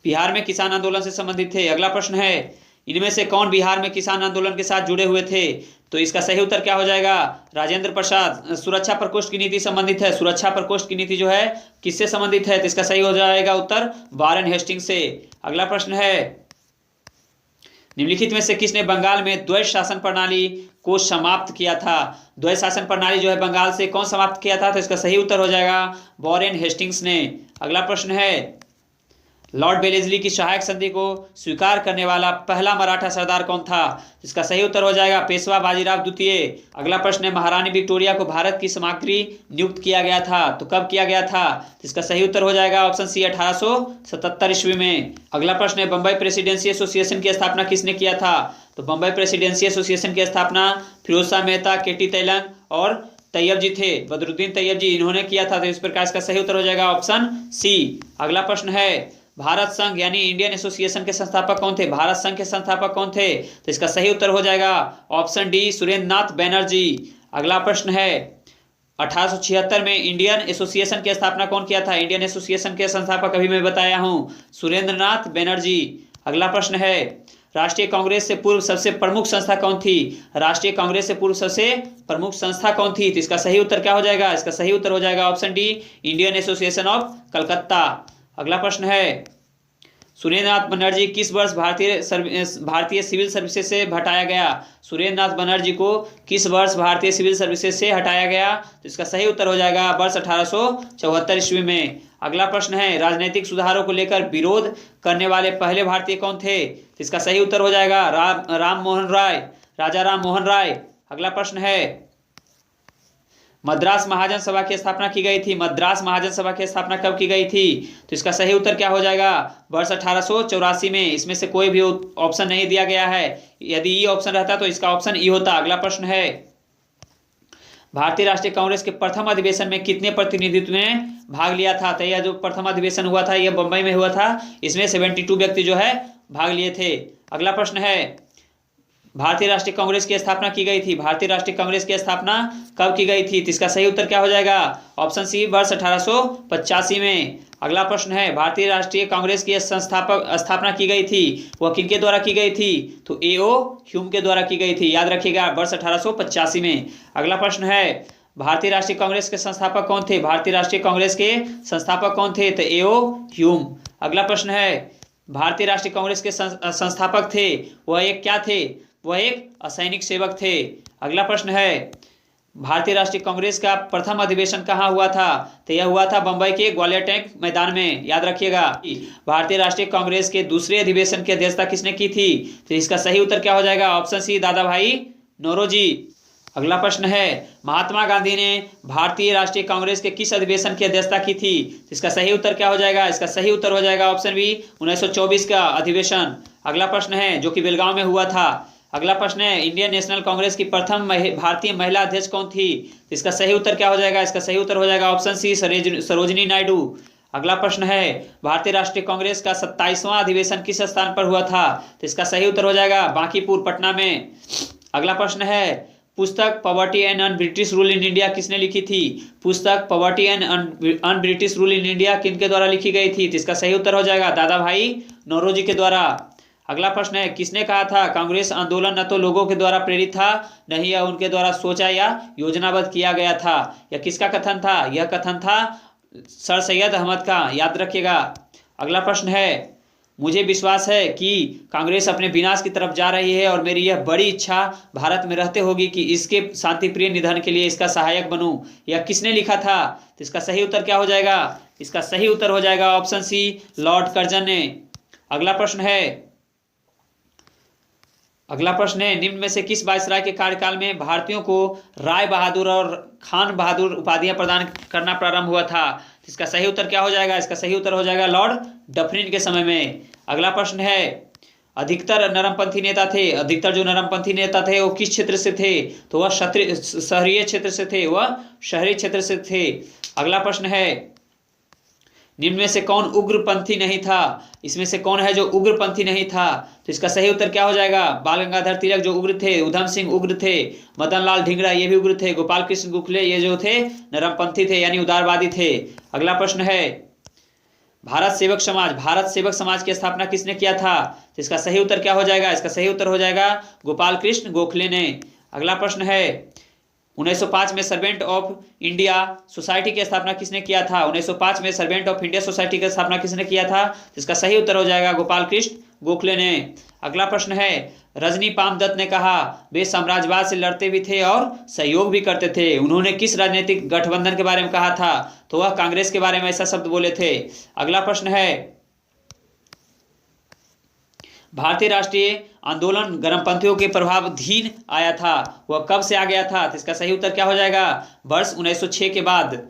बिहार में किसान आंदोलन से संबंधित थे। अगला प्रश्न है इनमें से कौन बिहार में किसान आंदोलन के साथ जुड़े हुए थे? तो इसका सही उत्तर क्या हो जाएगा? राजेंद्र प्रसाद। सुरक्षा प्रकोष्ठ की नीति संबंधित है। सुरक्षा प्रकोष्ठ की नीति जो है किससे संबंधित है? तो इसका सही हो जाएगा उत्तर वारेन हेस्टिंग्स से। अगला प्रश्न है निम्नलिखित में से किसने बंगाल में द्वैध शासन प्रणाली को समाप्त किया था? द्वैध शासन प्रणाली जो है बंगाल से कौन समाप्त किया था? तो इसका सही उत्तर हो जाएगा वारेन हेस्टिंग्स ने। अगला प्रश्न है लॉर्ड वेलेस्ली की सहायक संधि को स्वीकार करने वाला पहला मराठा सरदार कौन था? इसका सही उत्तर हो जाएगा पेशवा बाजीराव द्वितीय। अगला प्रश्न है महारानी विक्टोरिया को भारत की सामग्री नियुक्त किया गया था, तो कब किया गया था? इसका सही उत्तर हो जाएगा ऑप्शन सी 1877 ईस्वी में। अगला प्रश्न है बंबई प्रेसिडेंसी एसोसिएशन की स्थापना किसने किया था? तो बंबई प्रेसिडेंसी एसोसिएशन की स्थापना फिरोज शाह मेहता, केटी तैलंग और तैयब जी थे, बदरुद्दीन तैयब जी इन्होंने किया था। तो इस प्रकार इसका सही उत्तर हो जाएगा ऑप्शन सी। अगला प्रश्न है भारत संघ यानी इंडियन एसोसिएशन के संस्थापक कौन थे? भारत संघ के संस्थापक कौन थे? तो इसका सही उत्तर हो जाएगा ऑप्शन डी सुरेंद्र नाथ बैनर्जी। अगला प्रश्न है 1876 में इंडियन एसोसिएशन की स्थापना कौन किया था? इंडियन एसोसिएशन के संस्थापक अभी मैं बताया हूं सुरेंद्र नाथ बैनर्जी। अगला प्रश्न है राष्ट्रीय कांग्रेस से पूर्व सबसे प्रमुख संस्था कौन थी? राष्ट्रीय कांग्रेस से पूर्व सबसे प्रमुख संस्था कौन थी? तो इसका सही उत्तर क्या हो जाएगा? इसका सही उत्तर हो जाएगा option D Indian association of Calcutta. अगला प्रश्न है सुरेंद्र नाथ बनर्जी किस वर्ष भारतीय सिविल सर्विसेज से हटाया गया? सुरेंद्र नाथ बनर्जी को किस वर्ष भारतीय सिविल सर्विसेज से हटाया गया? तो इसका सही उत्तर हो जाएगा वर्ष 1874 ईस्वी में। अगला प्रश्न है राजनीतिक सुधारों को लेकर विरोध करने वाले पहले भारतीय कौन थे? तो इसका सही उत्तर हो जाएगा राजा राम मोहन राय। अगला प्रश्न है मद्रास महाजन सभा की स्थापना की गई थी। मद्रास महाजन सभा की स्थापना कब की गई थी? तो इसका सही उत्तर क्या हो जाएगा? वर्ष 1884 में। इसमें से कोई भी ऑप्शन नहीं दिया गया है। यदि ई ऑप्शन रहता तो इसका ऑप्शन ई होता। अगला प्रश्न है भारतीय राष्ट्रीय कांग्रेस के प्रथम अधिवेशन में कितने प्रतिनिधित्व ने भाग लिया था? तो यह जो प्रथम अधिवेशन हुआ था यह बंबई में हुआ था। इसमें 72 व्यक्ति जो है भाग लिए थे। अगला प्रश्न है भारतीय राष्ट्रीय कांग्रेस की स्थापना की गई थी। भारतीय राष्ट्रीय कांग्रेस की स्थापना कब की गई थी? तो इसका सही उत्तर क्या हो जाएगा? ऑप्शन सी वर्ष 1885 में। अगला प्रश्न है भारतीय राष्ट्रीय कांग्रेस की स्थापना की गई थी वह किनके द्वारा की गई थी? तो एओ ह्यूम के द्वारा की गई थी। याद रखिएगा वर्ष 1885 में। अगला प्रश्न है भारतीय राष्ट्रीय कांग्रेस के संस्थापक कौन थे? भारतीय राष्ट्रीय कांग्रेस के संस्थापक कौन थे? तो एओ ह्यूम। अगला प्रश्न है भारतीय राष्ट्रीय कांग्रेस के संस्थापक थे वह एक क्या थे? वह एक असैनिक सेवक थे। अगला प्रश्न है भारतीय राष्ट्रीय कांग्रेस का प्रथम अधिवेशन कहाँ हुआ था? तो यह हुआ था बंबई के ग्वालियर टैंक मैदान में, याद रखिएगा। भारतीय राष्ट्रीय कांग्रेस के दूसरे अधिवेशन की अध्यक्षता किसने की थी? तो इसका सही उत्तर क्या हो जाएगा? ऑप्शन सी, दादा भाई नौरोजी। अगला प्रश्न है, महात्मा गांधी ने भारतीय राष्ट्रीय कांग्रेस के किस अधिवेशन की अध्यक्षता की थी? तो इसका सही उत्तर क्या हो जाएगा? इसका सही उत्तर हो जाएगा ऑप्शन बी, 1924 का अधिवेशन। अगला प्रश्न है जो कि बेलगांव में हुआ था। अगला प्रश्न है, इंडियन नेशनल कांग्रेस की प्रथम भारतीय महिला अध्यक्ष कौन थी? तो इसका सही उत्तर क्या हो जाएगा? इसका सही उत्तर हो जाएगा ऑप्शन सी, सरोजिनी नायडू। अगला प्रश्न है, भारतीय राष्ट्रीय कांग्रेस का 27वां अधिवेशन किस स्थान पर हुआ था? तो इसका सही उत्तर हो जाएगा बांकीपुर, पटना में। अगला प्रश्न है, पुस्तक poverty and un British rule in India किसने लिखी थी? पुस्तक poverty and un British rule in India किनके द्वारा लिखी गई थी? तो इसका सही उत्तर हो जाएगा दादा भाई नौरोजी के द्वारा। अगला प्रश्न है, किसने कहा था कांग्रेस आंदोलन न तो लोगों के द्वारा प्रेरित था, नहीं यह उनके द्वारा सोचा या योजनाबद्ध किया गया था? यह किसका कथन था? यह कथन था सर सैयद अहमद का, याद रखिएगा। अगला प्रश्न है, मुझे विश्वास है कि कांग्रेस अपने विनाश की तरफ जा रही है और मेरी यह बड़ी इच्छा भारत में रहते होगी कि इसके शांतिप्रिय निधन के लिए इसका सहायक बनूं। यह किसने लिखा था? तो इसका सही उत्तर क्या हो जाएगा? इसका सही उत्तर हो जाएगा ऑप्शन सी, लॉर्ड कर्जन ने। अगला प्रश्न है, निम्न में से किस वायसराय के कार्यकाल में भारतीयों को राय बहादुर और खान बहादुर उपाधियां प्रदान करना प्रारंभ हुआ था? इसका सही उत्तर क्या हो जाएगा? इसका सही उत्तर हो जाएगा लॉर्ड डफरिन के समय में। अगला प्रश्न है, अधिकतर नरमपंथी नेता थे, अधिकतर जो नरमपंथी नेता थे वो किस क्षेत्र से थे? तो वह शहरी क्षेत्र से थे, वह शहरी क्षेत्र से थे। अगला प्रश्न है, निम्न में से कौन उग्रपंथी नहीं था? इसमें से कौन है जो उग्रपंथी नहीं था? तो इसका सही उत्तर क्या हो जाएगा? बाल गंगाधर तिलक जो उग्र थे, उधम सिंह उग्र थे, मदन लाल धिंगरा ये भी उग्र थे, गोपाल कृष्ण गोखले ये जो थे नरमपंथी थे यानी उदारवादी थे। अगला प्रश्न है, भारत सेवक समाज की स्थापना किसने किया था? तो इसका सही उत्तर क्या हो जाएगा? इसका सही उत्तर हो जाएगा गोपाल कृष्ण गोखले ने। अगला प्रश्न है, 1905 में सर्वेंट ऑफ इंडिया सोसाइटी की स्थापना किसने किया था? 1905 में सर्वेंट ऑफ इंडिया सोसाइटी की स्थापना किसने किया था? इसका सही उत्तर हो जाएगा गोपाल कृष्ण गोखले ने। अगला प्रश्न है, रजनी पामदत्त ने कहा वे साम्राज्यवाद से लड़ते भी थे और सहयोग भी करते थे, उन्होंने किस राजनीतिक गठबंधन के बारे में कहा था? तो वह कांग्रेस के बारे में ऐसा शब्द बोले थे। अगला प्रश्न है, भारतीय राष्ट्रीय आंदोलन गर्मपंथियों के प्रभावाधीन आया था, वह कब से आ गया था? तो इसका सही उत्तर क्या हो जाएगा? वर्ष 1906 के बाद।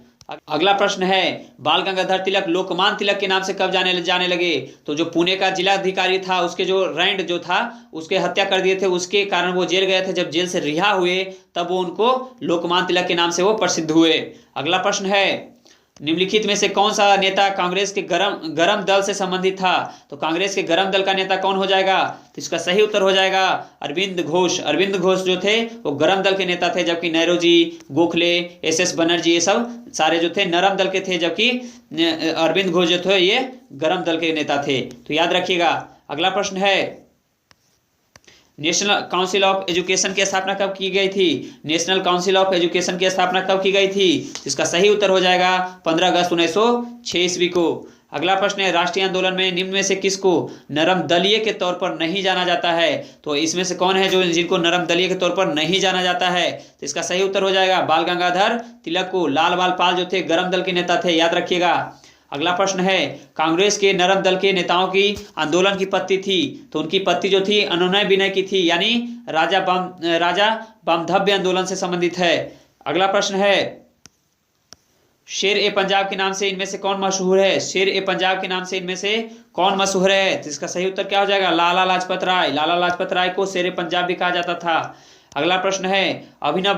अगला प्रश्न है, बाल गंगाधर तिलक लोकमान तिलक के नाम से कब जाने लगे? तो जो पुणे का जिला अधिकारी था उसके जो रैंड जो था उसके हत्या कर दिए थे, उसके कारण वो जेल गए थे। जब जेल से रिहा हुए तब वो उनको लोकमान तिलक के नाम से वो प्रसिद्ध हुए। अगला प्रश्न है, निम्नलिखित में से कौन सा नेता कांग्रेस के गरम दल से संबंधित था? तो कांग्रेस के गरम दल का नेता कौन हो जाएगा? तो इसका सही उत्तर हो जाएगा अरविंद घोष। अरविंद घोष जो थे वो गरम दल के नेता थे, जबकि नेहरूजी, गोखले, एस बनर्जी ये सब सारे जो थे नरम दल के थे, जबकि अरविंद घोष जो थे ये गरम दल के नेता थे। तो याद रखिएगा। अगला प्रश्न है, नेशनल काउंसिल ऑफ एजुकेशन की स्थापना कब की गई थी? नेशनल काउंसिल ऑफ एजुकेशन की स्थापना कब की गई थी? इसका सही उत्तर हो जाएगा 15 अगस्त 1906 ईस्वी को। अगला प्रश्न है, राष्ट्रीय आंदोलन में निम्न में से किसको नरम दलीय के तौर पर नहीं जाना जाता है? तो इसमें से कौन है जो जिनको नरम दलीय के तौर पर नहीं जाना जाता है? तो इसका सही उत्तर हो जाएगा बाल गंगाधर तिलक को। लाल बाल पाल जो थे गरम दल के नेता थे, याद रखिएगा। अगला प्रश्न है, कांग्रेस के नरम दल के नेताओं की आंदोलन की पत्ती थी, तो उनकी पत्ती जो थी अनुनय विनय की थी, यानी राजा बामधव्य आंदोलन से संबंधित है। अगला प्रश्न है, शेर ए पंजाब के नाम से इनमें से कौन मशहूर है? शेर ए पंजाब के नाम से इनमें से कौन मशहूर है? तो इसका सही उत्तर क्या हो जाएगा? लाला लाजपत राय। लाला लाजपत राय को शेर ए पंजाब भी कहा जाता था। अगला प्रश्न है, अभिनव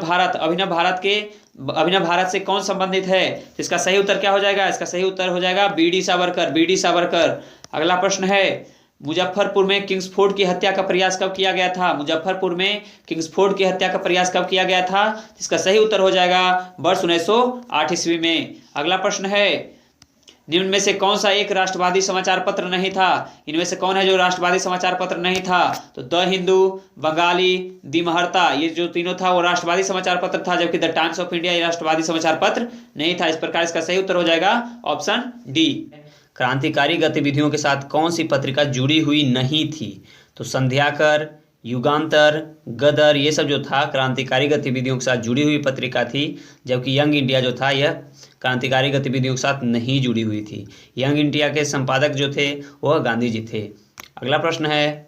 भारत से कौन संबंधित है? तो इसका सही उत्तर क्या हो जाएगा? इसका सही उत्तर हो जाएगा बीडी सावरकर। अगला प्रश्न है, मुजफ्फरपुर में किंग्सफोर्ड की हत्या का प्रयास कब किया गया था? मुजफ्फरपुर में किंग्सफोर्ड की हत्या का प्रयास कब किया गया था? इसका सही उत्तर हो जाएगा वर्ष 1908 ईस्वी में। अगला प्रश्न है, निम्न में से कौन सा एक राष्ट्रवादी समाचार पत्र नहीं था? इनमें से कौन है जो राष्ट्रवादी समाचार पत्र नहीं था? तो द हिंदू, बंगाली, दिमहर्ता ये जो तीनों था वो राष्ट्रवादी समाचार पत्र था, जबकि द टाइम्स ऑफ इंडिया ये राष्ट्रवादी समाचार पत्र नहीं था। इस प्रकार इसका सही उत्तर हो जाएगा ऑप्शन डी। क्रांतिकारी गतिविधियों के साथ कौन सी पत्रिका जुड़ी हुई नहीं थी? तो संध्याकर, युगांतर, गदर, ये सब जो था क्रांतिकारी गतिविधियों के साथ जुड़ी हुई पत्रिका थी, जबकि यंग इंडिया जो था यह क्रांतिकारी गतिविधियों के साथ नहीं जुड़ी हुई थी। यंग इंडिया के संपादक जो थे वह गांधी जी थे। अगला प्रश्न है,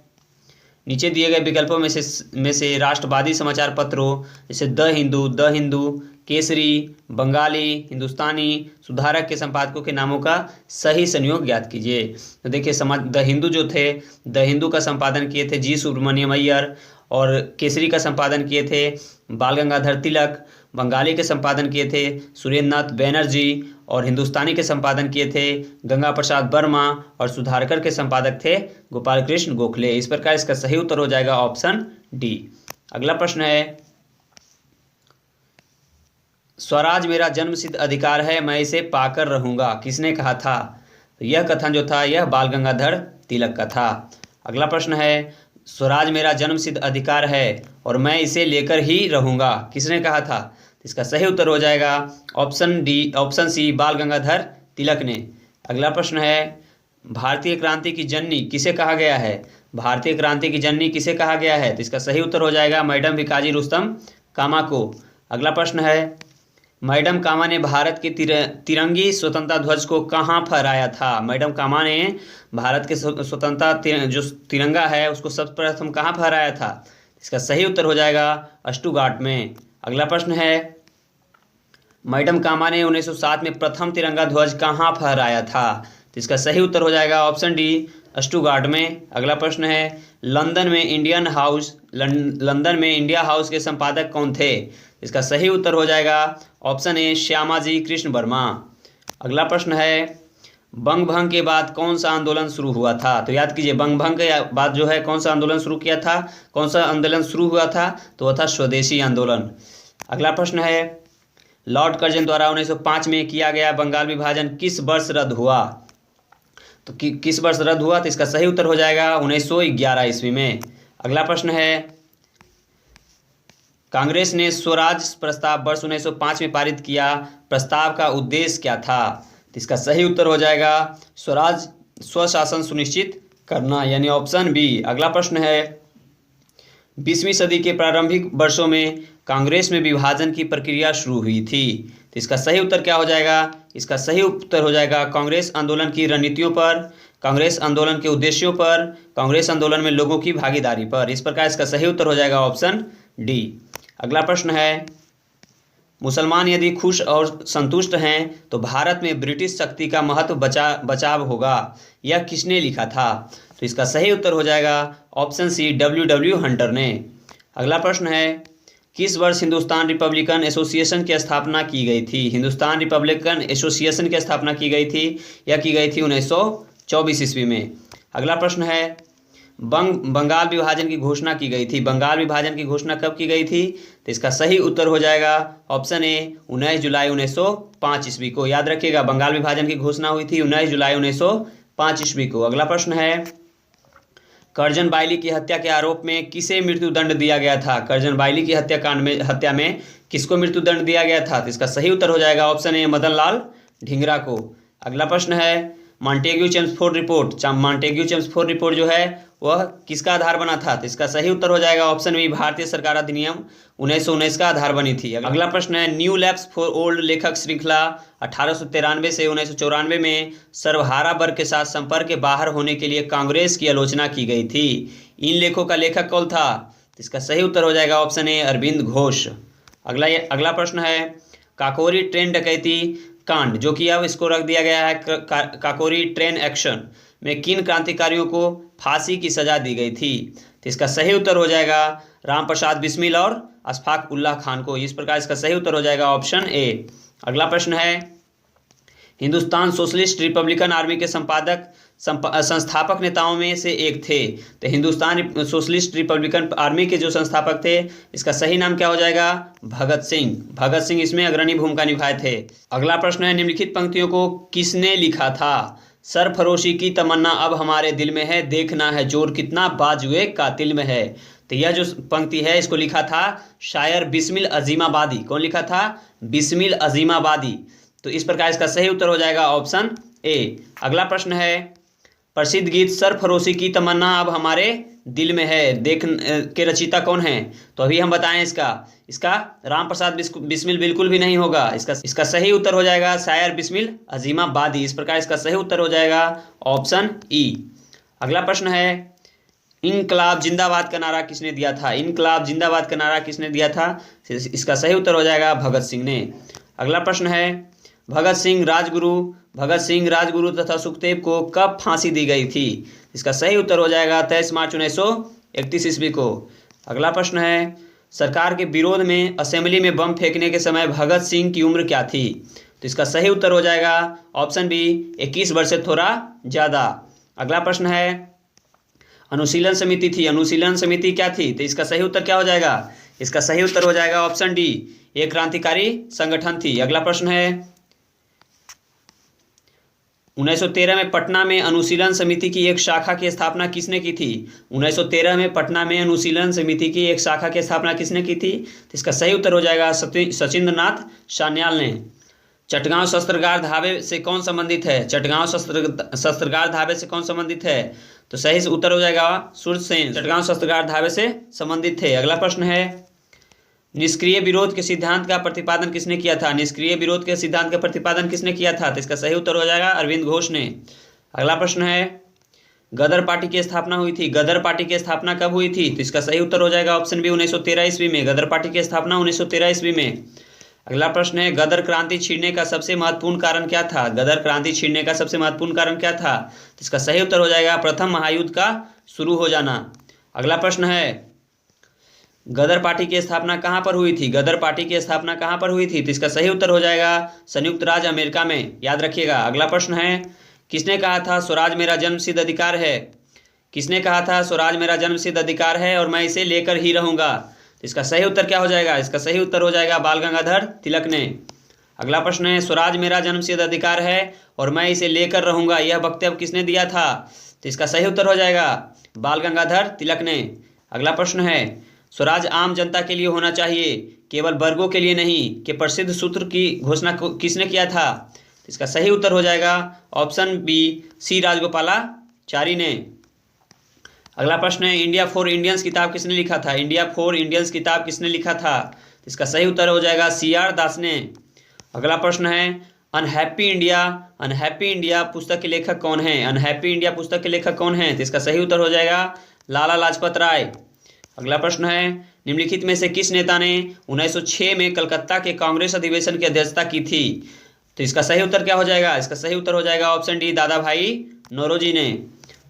नीचे दिए गए विकल्पों में से राष्ट्रवादी समाचार पत्रों जैसे द हिंदू, केसरी, बंगाली, हिंदुस्तानी, सुधारक के संपादकों के नामों का सही संयोग ज्ञात कीजिए। तो देखिए, द हिंदू जो थे, द हिंदू का संपादन किए थे जी सुब्रमण्यम अय्यर, और केसरी का संपादन किए थे बाल गंगाधर तिलक, बंगाली के संपादन किए थे सुरेंद्र नाथ बैनर्जी, और हिंदुस्तानी के संपादन किए थे गंगा प्रसाद वर्मा, और सुधारकर के संपादक थे गोपाल कृष्ण गोखले। इस प्रकार इसका सही उत्तर हो जाएगा ऑप्शन डी। अगला प्रश्न है, स्वराज मेरा जन्मसिद्ध अधिकार है, मैं इसे पाकर रहूंगा, किसने कहा था? तो यह कथन जो था यह बाल गंगाधर तिलक का था। अगला प्रश्न है, स्वराज मेरा जन्मसिद्ध अधिकार है और मैं इसे लेकर ही रहूंगा, किसने कहा था? इसका सही उत्तर हो जाएगा ऑप्शन सी, बाल गंगाधर तिलक ने। अगला प्रश्न है, भारतीय क्रांति की जननी किसे कहा गया है? भारतीय क्रांति की जननी किसे कहा गया है? तो इसका सही उत्तर हो जाएगा मैडम भिकाजी रुस्तम कामा को। अगला प्रश्न है, मैडम कामा ने भारत के तिरंगी स्वतंत्रता ध्वज को कहाँ फहराया था? मैडम कामा ने भारत के स्वतंत्रता जो तिरंगा है उसको सर्वप्रथम कहाँ फहराया था? इसका सही उत्तर हो जाएगा स्टुटगार्ट में। अगला प्रश्न है, मैडम कामा ने 1907 में प्रथम तिरंगा ध्वज कहाँ फहराया था? तो इसका सही उत्तर हो जाएगा ऑप्शन डी, स्टुटगार्ट में। अगला प्रश्न है, लंदन में इंडिया हाउस के संपादक कौन थे? इसका सही उत्तर हो जाएगा ऑप्शन ए, श्यामाजी कृष्ण वर्मा। अगला प्रश्न है, बंग भंग के बाद कौन सा आंदोलन शुरू हुआ था? तो याद कीजिए, बंग भंग के बाद जो है कौन सा आंदोलन शुरू किया था, कौन सा आंदोलन शुरू हुआ था? तो वह था स्वदेशी आंदोलन। अगला प्रश्न है, लॉर्ड कर्जन द्वारा 1905 में किया गया बंगाल विभाजन किस वर्ष रद्द हुआ? तो किस वर्ष रद्द हुआ? तो इसका सही उत्तर हो जाएगा 1911 ईस्वी में। अगला प्रश्न है, कांग्रेस ने स्वराज प्रस्ताव वर्ष 1905 में पारित किया, प्रस्ताव का उद्देश्य क्या था? तो इसका सही उत्तर हो जाएगा स्वशासन सुनिश्चित करना, यानी ऑप्शन बी। अगला प्रश्न है, 20वीं सदी के प्रारंभिक वर्षों में कांग्रेस में विभाजन की प्रक्रिया शुरू हुई थी, तो इसका सही उत्तर क्या हो जाएगा? इसका सही उत्तर हो जाएगा कांग्रेस आंदोलन की रणनीतियों पर, कांग्रेस आंदोलन के उद्देश्यों पर, कांग्रेस आंदोलन में लोगों की भागीदारी पर। इस प्रकार इसका सही उत्तर हो जाएगा ऑप्शन डी। अगला प्रश्न है, मुसलमान यदि खुश और संतुष्ट हैं तो भारत में ब्रिटिश शक्ति का महत्व बचाव होगा, यह किसने लिखा था? तो इसका सही उत्तर हो जाएगा ऑप्शन सी, डब्ल्यू हंटर ने। अगला प्रश्न है, किस वर्ष हिंदुस्तान रिपब्लिकन एसोसिएशन की स्थापना की गई थी? हिंदुस्तान रिपब्लिकन एसोसिएशन की स्थापना की गई थी, यह की गई थी 1924 ईस्वी में। अगला प्रश्न है, बंगाल विभाजन की घोषणा की गई थी, बंगाल विभाजन की घोषणा कब की गई थी? तो इसका सही उत्तर हो जाएगा ऑप्शन ए, 19 जुलाई 1905 ईस्वी को। याद रखिएगा, बंगाल विभाजन की घोषणा हुई थी 19 जुलाई 1905 ईस्वी को। अगला प्रश्न है, कर्जन बाइली की हत्या के आरोप में किसे मृत्युदंड दिया गया था? कर्जन बाइली की हत्या में किसको मृत्युदंड दिया गया था? तो इसका सही उत्तर हो जाएगा ऑप्शन ए, मदन लाल ढींगरा को। अगला प्रश्न है, मॉन्टेग्यू चेम्सफोर्ड रिपोर्ट जो है वह किसका आधार बना था? तो इसका सही उत्तर हो जाएगा ऑप्शन बी, भारतीय सरकार अधिनियम 1919 का आधार बनी थी। अगला प्रश्न है, न्यू लैप्स फॉर ओल्ड लेखक श्रृंखला 1893 से 1994 में सर्वहारा वर्ग के साथ संपर्क के बाहर होने के लिए कांग्रेस की आलोचना की गई थी। इन लेखों का लेखक कौन था? तो इसका सही उत्तर हो जाएगा ऑप्शन ए, अरविंद घोष। अगला प्रश्न है, काकोरी ट्रेन डकैती कांड, जो कि अब इसको रख दिया गया है काकोरी ट्रेन एक्शन, में किन क्रांतिकारियों को फांसी की सजा दी गई थी? तो इसका सही उत्तर हो जाएगा राम प्रसाद बिस्मिल और अशफाक उल्लाह खान को। इस प्रकार इसका सही उत्तर हो जाएगा ऑप्शन ए। अगला प्रश्न है, हिंदुस्तान सोशलिस्ट रिपब्लिकन आर्मी के संस्थापक नेताओं में से एक थे। तो हिंदुस्तान सोशलिस्ट रिपब्लिकन आर्मी के जो संस्थापक थे, इसका सही नाम क्या हो जाएगा? भगत सिंह इसमें अग्रणी भूमिका निभाए थे। अगला प्रश्न है, निम्नलिखित पंक्तियों को किसने लिखा था? सरफरोशी की तमन्ना अब हमारे दिल में है, देखना है जोर कितना बाजुए कातिल में है। तो यह जो पंक्ति है इसको लिखा था शायर बिस्मिल अजीमाबादी। कौन लिखा था? बिस्मिल अजीमाबादी। तो इस प्रकार इसका सही उत्तर हो जाएगा ऑप्शन ए। अगला प्रश्न है, प्रसिद्ध गीत सरफरोशी की तमन्ना अब हमारे दिल में है देख के रचयिता कौन है? तो अभी हम बताएं इसका राम प्रसाद बिस्मिल बिल्कुल भी नहीं होगा। इसका सही उत्तर हो जाएगा शायर बिस्मिल अजीमाबादी। इस प्रकार इसका सही उत्तर हो जाएगा ऑप्शन ई। अगला प्रश्न है, इनकलाब जिंदाबाद का नारा किसने दिया था? इनकलाब जिंदाबाद का नारा किसने दिया था? इसका सही उत्तर हो जाएगा भगत सिंह ने। अगला प्रश्न है, भगत सिंह राजगुरु तथा सुखदेव को कब फांसी दी गई थी? इसका सही उत्तर हो जाएगा 23 मार्च 1931 ईस्वी को। अगला प्रश्न है, सरकार के विरोध में असेंबली में बम फेंकने के समय भगत सिंह की उम्र क्या थी? तो इसका सही उत्तर हो जाएगा ऑप्शन बी 21 वर्ष से थोड़ा ज़्यादा। अगला प्रश्न है, अनुशीलन समिति थी, अनुशीलन समिति क्या थी? तो इसका सही उत्तर क्या हो जाएगा? इसका सही उत्तर हो जाएगा ऑप्शन डी, एक क्रांतिकारी संगठन थी। अगला प्रश्न है, 1913 में पटना में अनुशीलन समिति की एक शाखा की स्थापना किसने की थी? 1913 में पटना में अनुशीलन समिति की एक शाखा की स्थापना किसने की थी? तो इसका सही उत्तर हो जाएगा सचिंद्र नाथ सान्याल ने। चटगांव शस्त्रागार ढाबे से कौन संबंधित है? चटगांव शस्त्रागार ढाबे से कौन संबंधित है? तो सही उत्तर हो जाएगा सूर्यसेन चटगांव शस्त्रागार ढाबे से संबंधित थे। अगला प्रश्न है, निष्क्रिय विरोध के सिद्धांत का प्रतिपादन किसने किया था? निष्क्रिय विरोध के सिद्धांत का प्रतिपादन किसने किया था? तो इसका सही उत्तर हो जाएगा अरविंद घोष ने। अगला प्रश्न है, गदर पार्टी की स्थापना हुई थी, गदर पार्टी की स्थापना कब हुई थी? तो इसका सही उत्तर हो जाएगा ऑप्शन बी 1913 ईस्वी में। गदर पार्टी की स्थापना 1913 ईस्वी में। अगला प्रश्न है, गदर क्रांति छिड़ने का सबसे महत्वपूर्ण कारण क्या था? गदर क्रांति छिड़ने का सबसे महत्वपूर्ण कारण क्या था? तो इसका सही उत्तर हो जाएगा प्रथम महायुद्ध का शुरू हो जाना। अगला प्रश्न है, गदर पार्टी की स्थापना कहाँ पर हुई थी? गदर पार्टी की स्थापना कहाँ पर हुई थी? तो इसका सही उत्तर हो जाएगा संयुक्त राज्य अमेरिका में, याद रखिएगा। अगला प्रश्न है, किसने कहा था स्वराज मेरा जन्मसिद्ध अधिकार है? किसने कहा था स्वराज मेरा जन्मसिद्ध अधिकार है और मैं इसे लेकर ही रहूंगा? तो इसका सही उत्तर क्या हो जाएगा? इसका सही उत्तर हो जाएगा बाल गंगाधर तिलक ने। अगला प्रश्न है, स्वराज मेरा जन्मसिद्ध अधिकार है और मैं इसे लेकर रहूंगा, यह वक्तव्य किसने दिया था? तो इसका सही उत्तर हो जाएगा बाल गंगाधर तिलक ने। अगला प्रश्न है, स्वराज आम जनता के लिए होना चाहिए, केवल वर्गों के लिए नहीं, के प्रसिद्ध सूत्र की घोषणा किसने किया था? तो इसका सही उत्तर हो जाएगा ऑप्शन बी सी राजगोपालाचारी ने। अगला प्रश्न है, इंडिया फॉर इंडियंस किताब किसने लिखा था? इंडिया फॉर इंडियंस किताब किसने लिखा था? तो इसका सही उत्तर हो जाएगा CR दास ने। अगला प्रश्न है, अनहैप्पी इंडिया पुस्तक के लेखक कौन है? अनहैप्पी इंडिया पुस्तक के लेखक कौन है? तो इसका सही उत्तर हो जाएगा लाला लाजपत राय। अगला प्रश्न है, निम्नलिखित में से किस नेता ने 1906 में कलकत्ता के कांग्रेस अधिवेशन की अध्यक्षता की थी? तो इसका सही उत्तर क्या हो जाएगा? इसका सही उत्तर हो जाएगा ऑप्शन डी दादा भाई नौरोजी ने।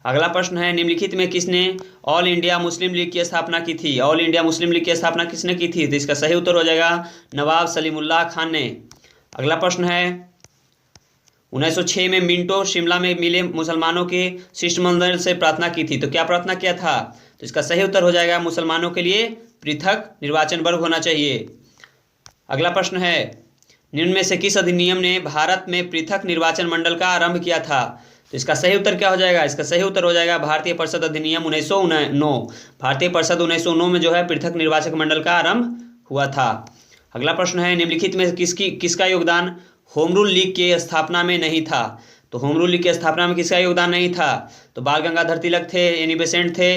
अगला प्रश्न है, निम्नलिखित में किसने ऑल इंडिया मुस्लिम लीग की स्थापना की थी? ऑल इंडिया मुस्लिम लीग की स्थापना किसने की थी? तो इसका सही उत्तर हो जाएगा नवाब सलीमुल्लाह खान ने। अगला प्रश्न है, 1906 में मिंटो शिमला में मिले मुसलमानों के शिष्टमंडल से प्रार्थना की थी, तो क्या प्रार्थना किया था? तो इसका सही उत्तर हो जाएगा मुसलमानों के लिए पृथक निर्वाचन वर्ग होना चाहिए। अगला प्रश्न है, निम्न में से किस अधिनियम ने भारत में पृथक निर्वाचन मंडल का आरंभ किया था? तो इसका सही उत्तर क्या हो जाएगा? इसका सही उत्तर हो जाएगा भारतीय परिषद अधिनियम 1909। भारतीय परिषद 1909 में जो है पृथक निर्वाचक मंडल का आरंभ हुआ था। अगला प्रश्न है, निम्नलिखित में किसका योगदान होम रूल लीग के स्थापना में नहीं था? तो होम रूल लीग की स्थापना में किसका योगदान नहीं था? तो बाल गंगाधर तिलक थे, एनी बेसेंट थे,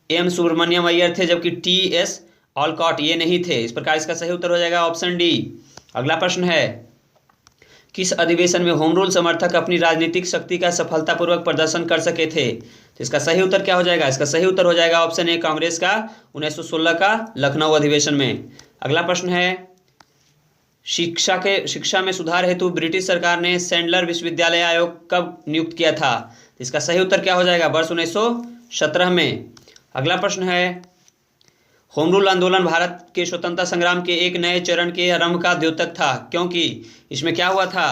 एम सुब्रमण्यम अय्यर थे, जबकि TS ऑलकॉट ये नहीं थे। इस प्रकार इसका सही उत्तर हो जाएगा ऑप्शन डी। अगला प्रश्न है, किस अधिवेशन में होम रूल समर्थक अपनी राजनीतिक शक्ति का सफलतापूर्वक प्रदर्शन कर सके थे? तो इसका सही उत्तर क्या हो जाएगा? इसका सही उत्तर हो जाएगा ऑप्शन ए कांग्रेस का 1916 का लखनऊ अधिवेशन में। अगला प्रश्न है, शिक्षा में सुधार हेतु ब्रिटिश सरकार ने सैंडलर विश्वविद्यालय आयोग कब नियुक्त किया था? तो इसका सही उत्तर क्या हो जाएगा? वर्ष 1917 में। अगला प्रश्न है, होम रूल आंदोलन भारत के स्वतंत्रता संग्राम के एक नए चरण के आरंभ का द्योतक था, क्योंकि इसमें क्या हुआ था?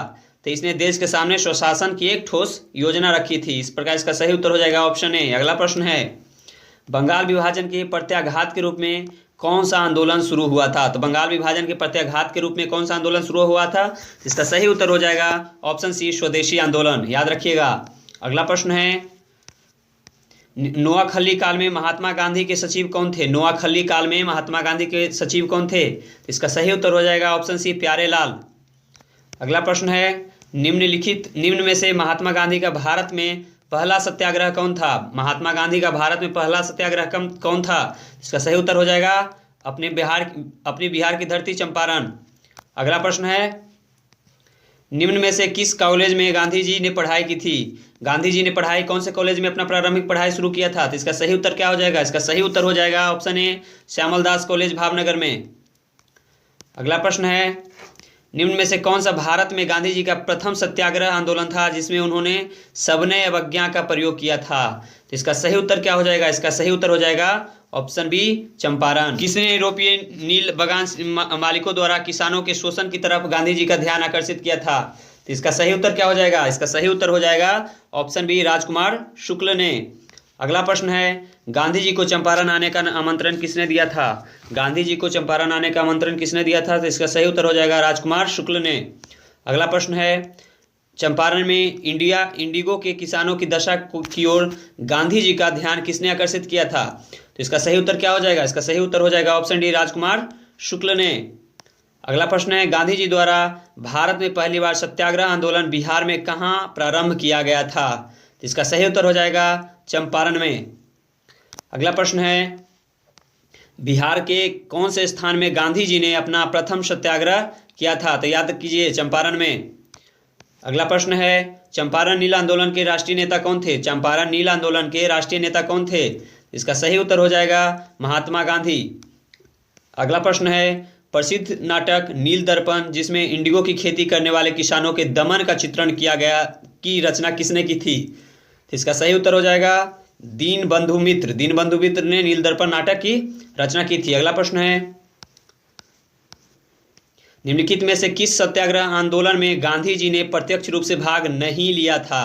तो इसने देश के सामने स्वशासन की एक ठोस योजना रखी थी। इस प्रकार इसका सही उत्तर हो जाएगा ऑप्शन ए। अगला प्रश्न है, बंगाल विभाजन के प्रत्याघात के रूप में कौन सा आंदोलन शुरू हुआ था? तो बंगाल विभाजन के प्रत्याघात के रूप में कौन सा आंदोलन शुरू हुआ था? इसका सही उत्तर हो जाएगा ऑप्शन सी स्वदेशी आंदोलन, याद रखिएगा। अगला प्रश्न है, नोआखली काल में महात्मा गांधी के सचिव कौन थे? नोआखली काल में महात्मा गांधी के सचिव कौन थे? इसका सही उत्तर हो जाएगा ऑप्शन सी प्यारेलाल। अगला प्रश्न है, निम्न में से महात्मा गांधी का भारत में पहला सत्याग्रह कौन था? महात्मा गांधी का भारत में पहला सत्याग्रह कौन था? इसका सही उत्तर हो जाएगा अपने बिहार की धरती चंपारण। अगला प्रश्न है, निम्न में से किस कॉलेज में गांधी जी ने पढ़ाई की थी? गांधी जी ने पढ़ाई कौन से कॉलेज में अपना प्रारंभिक पढ़ाई शुरू किया था? तो इसका सही उत्तर क्या हो जाएगा? इसका सही उत्तर हो जाएगा option A, Shyamal Das college Bhavnagar में। अगला प्रश्न है, निम्न में से कौन सा भारत में गांधी जी का प्रथम सत्याग्रह आंदोलन था जिसमें उन्होंने सविनय अवज्ञा का प्रयोग किया था? तो इसका सही उत्तर क्या हो जाएगा? इसका सही उत्तर हो जाएगा ऑप्शन बी, चंपारण। किसने यूरोपीय नील बगान मालिकों द्वारा किसानों के शोषण की तरफ गांधी जी का ध्यान आकर्षित किया था? तो इसका सही उत्तर क्या हो जाएगा? इसका सही उत्तर हो जाएगा ऑप्शन बी, राजकुमार शुक्ल ने। अगला प्रश्न है, गांधी जी को चंपारण आने का आमंत्रण किसने दिया था? गांधी जी को चंपारण आने का आमंत्रण किसने दिया था? तो इसका सही उत्तर हो जाएगा राजकुमार शुक्ल ने। अगला प्रश्न है, चंपारण में इंडिगो के किसानों की दशा की ओर गांधी जी का ध्यान किसने आकर्षित किया था? तो इसका सही उत्तर क्या हो जाएगा? इसका सही उत्तर हो जाएगा ऑप्शन डी, राजकुमार शुक्ल ने। अगला प्रश्न है, गांधी जी द्वारा भारत में पहली बार सत्याग्रह आंदोलन बिहार में कहाँ प्रारंभ किया गया था? तो इसका सही उत्तर हो जाएगा चंपारण में। अगला प्रश्न है, बिहार के कौन से स्थान में गांधी जी ने अपना प्रथम सत्याग्रह किया था? तो याद कीजिए, चंपारण में। अगला प्रश्न है, चंपारण नील आंदोलन के राष्ट्रीय नेता कौन थे? चंपारण नील आंदोलन के राष्ट्रीय नेता कौन थे? इसका सही उत्तर हो जाएगा महात्मा गांधी। अगला प्रश्न है, प्रसिद्ध नाटक नील दर्पण जिसमें इंडिगो की खेती करने वाले किसानों के दमन का चित्रण किया गया की रचना किसने की थी? इसका सही उत्तर हो जाएगा दीनबंधु मित्र। दीनबंधु मित्र ने नील दर्पण नाटक की रचना की थी। अगला प्रश्न है, निम्नलिखित में से किस सत्याग्रह आंदोलन में गांधी जी ने प्रत्यक्ष रूप से भाग नहीं लिया था?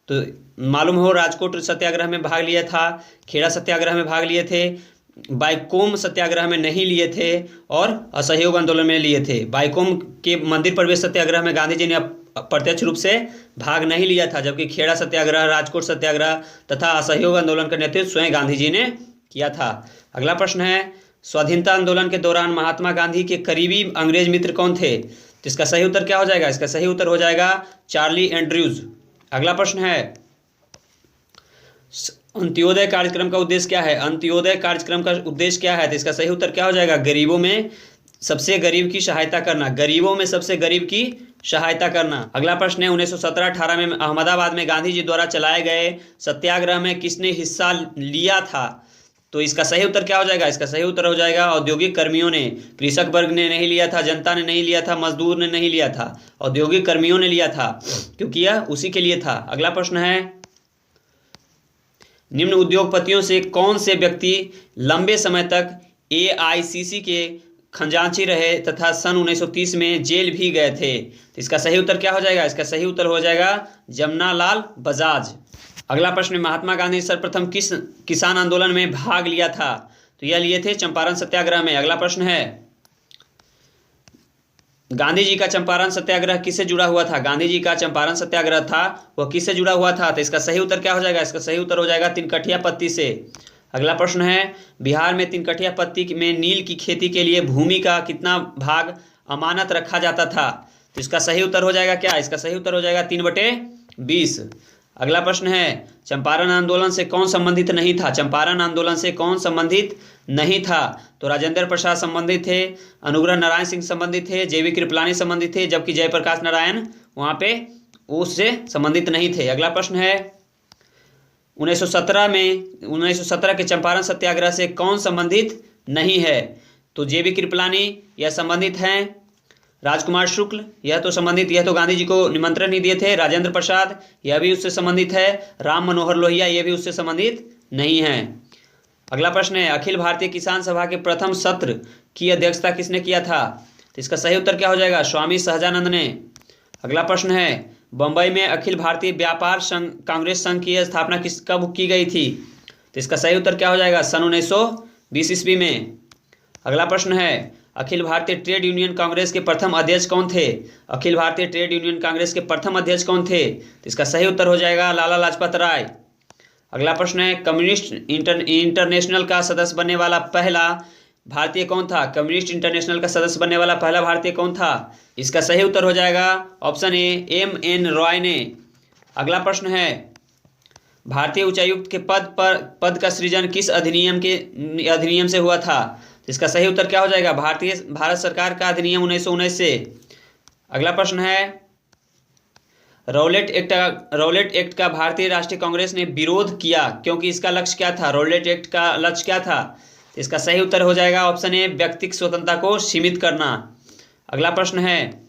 तो मालूम हो, राजकोट सत्याग्रह में भाग लिया था, खेड़ा सत्याग्रह में भाग लिए थे, बाइकोम सत्याग्रह में नहीं लिए थे और असहयोग आंदोलन में लिए थे। बाइकोम के मंदिर प्रवेश सत्याग्रह में गांधी जी ने प्रत्यक्ष रूप से भाग नहीं लिया था, जबकि खेड़ा सत्याग्रह, राजकोट सत्याग्रह तथा असहयोग आंदोलन का नेतृत्व स्वयं गांधी जी ने किया था। अगला प्रश्न है, स्वाधीनता आंदोलन के दौरान महात्मा गांधी के करीबी अंग्रेज मित्र कौन थे? तो इसका सही उत्तर क्या हो जाएगा? इसका सही उत्तर हो जाएगा चार्ली एंड्रयूज। अगला प्रश्न है, अंत्योदय कार्यक्रम का उद्देश्य क्या है? अंत्योदय कार्यक्रम का उद्देश्य क्या है? तो इसका सही उत्तर क्या हो जाएगा? गरीबों में सबसे गरीब की सहायता करना। गरीबों में सबसे गरीब की सहायता करना। अगला प्रश्न है, 1917-18 में अहमदाबाद में गांधी जी द्वारा चलाए गए सत्याग्रह में किसने हिस्सा लिया था? तो इसका सही उत्तर क्या हो जाएगा? इसका सही उत्तर हो जाएगा औद्योगिक कर्मियों ने। कृषक वर्ग ने नहीं लिया था, जनता ने नहीं लिया था, मजदूर ने नहीं लिया था, औद्योगिक कर्मियों ने लिया था, क्योंकि यह उसी के लिए था। अगला प्रश्न है, निम्न उद्योगपतियों से कौन से व्यक्ति लंबे समय तक AICC के खजांची रहे तथा सन 1930 में जेल भी गए थे? तो इसका सही उत्तर क्या हो जाएगा? इसका सही उत्तर हो जाएगा जमनालाल बजाज। अगला प्रश्न, महात्मा गांधी सर्वप्रथम किस किसान आंदोलन में भाग लिया था? तो यह लिए थे चंपारण सत्याग्रह में। अगला प्रश्न है, गांधी जी का चंपारण सत्याग्रह किससे जुड़ा हुआ था? गांधी जी का चंपारण सत्याग्रह था वह किससे जुड़ा हुआ था? तो इसका सही उत्तर क्या हो जाएगा? इसका सही उत्तर हो जाएगा तिनकठिया पत्ती से। अगला प्रश्न है, बिहार में तिनकठिया पत्ती में नील की खेती के लिए भूमि का कितना भाग अमानत रखा जाता था? तो इसका सही उत्तर हो जाएगा क्या? इसका सही उत्तर हो जाएगा 3/20। अगला प्रश्न है, चंपारण आंदोलन से कौन संबंधित नहीं था? चंपारण आंदोलन से कौन संबंधित नहीं था? तो राजेंद्र प्रसाद संबंधित थे, अनुग्रह नारायण सिंह संबंधित थे, JV कृपलानी संबंधित थे, जबकि जयप्रकाश नारायण वहां पे उससे संबंधित नहीं थे। अगला प्रश्न है, 1917 के चंपारण सत्याग्रह से कौन संबंधित नहीं है? तो JV कृपलानी यह संबंधित हैं, राजकुमार शुक्ल यह तो संबंधित, यह तो गांधी जी को निमंत्रण नहीं दिए थे, राजेंद्र प्रसाद यह भी उससे संबंधित है, राम मनोहर लोहिया यह भी उससे संबंधित नहीं है। अगला प्रश्न है, अखिल भारतीय किसान सभा के प्रथम सत्र की अध्यक्षता किसने किया था? तो इसका सही उत्तर क्या हो जाएगा? स्वामी सहजानंद ने। अगला प्रश्न है, बंबई में अखिल भारतीय व्यापार संघ कांग्रेस संघ की स्थापना कब की गई थी? तो इसका सही उत्तर क्या हो जाएगा? सन 1920 ईस्वी में। अगला प्रश्न है, अखिल भारतीय ट्रेड यूनियन कांग्रेस के प्रथम अध्यक्ष कौन थे? अखिल भारतीय ट्रेड यूनियन कांग्रेस के प्रथम अध्यक्ष कौन थे? तो इसका सही उत्तर हो जाएगा लाला लाजपत राय। अगला प्रश्न है, कम्युनिस्ट इंटरनेशनल का सदस्य बनने वाला पहला भारतीय कौन था? कम्युनिस्ट इंटरनेशनल का सदस्य बनने वाला पहला भारतीय कौन था? इसका सही उत्तर हो जाएगा ऑप्शन ए, M.N. रॉय ने। अगला प्रश्न है, भारतीय उच्चायुक्त के पद का सृजन किस अधिनियम से हुआ था? तो इसका सही उत्तर क्या हो जाएगा? भारत सरकार का अधिनियम 1919 से। अगला प्रश्न है, रौलेट एक्ट का भारतीय राष्ट्रीय कांग्रेस ने विरोध किया क्योंकि इसका लक्ष्य क्या था? रौलेट एक्ट का लक्ष्य क्या था? तो इसका सही उत्तर हो जाएगा ऑप्शन ए, व्यक्तिगत स्वतंत्रता को सीमित करना। अगला प्रश्न है,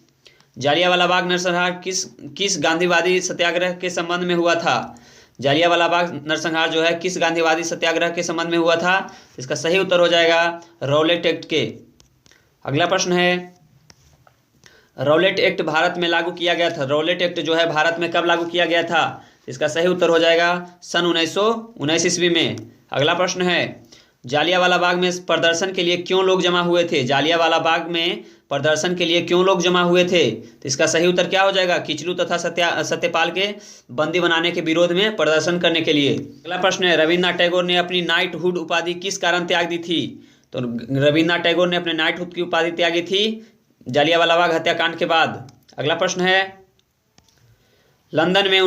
जालियांवाला बाग नरसंहार किस गांधीवादी सत्याग्रह के संबंध में हुआ था? जालियांवाला बाग नरसंहार जो है किस गांधीवादी सत्याग्रह के संबंध में हुआ था? इसका सही उत्तर हो जाएगा रौलेट एक्ट के। अगला प्रश्न है, रौलेट एक्ट भारत में लागू किया गया था। रौलेट एक्ट जो है भारत में कब लागू किया गया था? इसका सही उत्तर हो जाएगा सन 1919 ईस्वी में। अगला प्रश्न है, जालियांवाला बाग में प्रदर्शन के लिए क्यों लोग जमा हुए थे? जालियांवाला बाग में प्रदर्शन के लिए क्यों लोग जमा हुए थे? तो इसका सही उत्तर क्या हो जाएगा? किचलू तथा सत्यपाल के बंदी बनाने के विरोध में प्रदर्शन करने के लिए। अगला प्रश्न है, रविन्द्रनाथ टैगोर ने अपनी नाइटहुड उपाधि किस कारण त्याग दी थी? तो रविन्द्रनाथ टैगोर ने अपने नाइटहुड की उपाधि त्यागी थी जालियांवाला बाग हत्याकांड के बाद। अगला प्रश्न है, लंदन में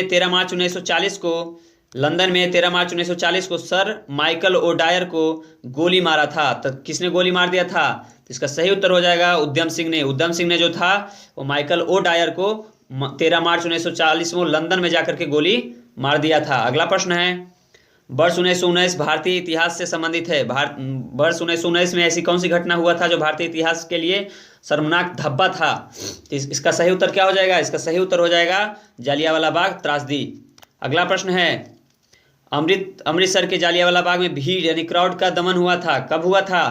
13 मार्च 1940 को सर माइकल ओडायर को गोली मारा था। तो किसने गोली मार दिया था? तो इसका सही उत्तर हो जाएगा उधम सिंह ने जो था वो माइकल ओडायर को 13 मार्च 1940 में लंदन में जाकर के गोली मार दिया था। अगला प्रश्न है, वर्ष 1919 भारतीय इतिहास से संबंधित है। वर्ष 1919 में ऐसी कौन सी घटना हुआ था जो भारतीय इतिहास के लिए शर्मनाक धब्बा था? तो इसका सही उत्तर क्या हो जाएगा? इसका सही उत्तर हो जाएगा जालियांवाला बाग त्रासदी। अगला प्रश्न है, अमृतसर के जालियांवाला बाग में भीड़ यानी क्राउड का दमन हुआ था, कब हुआ था?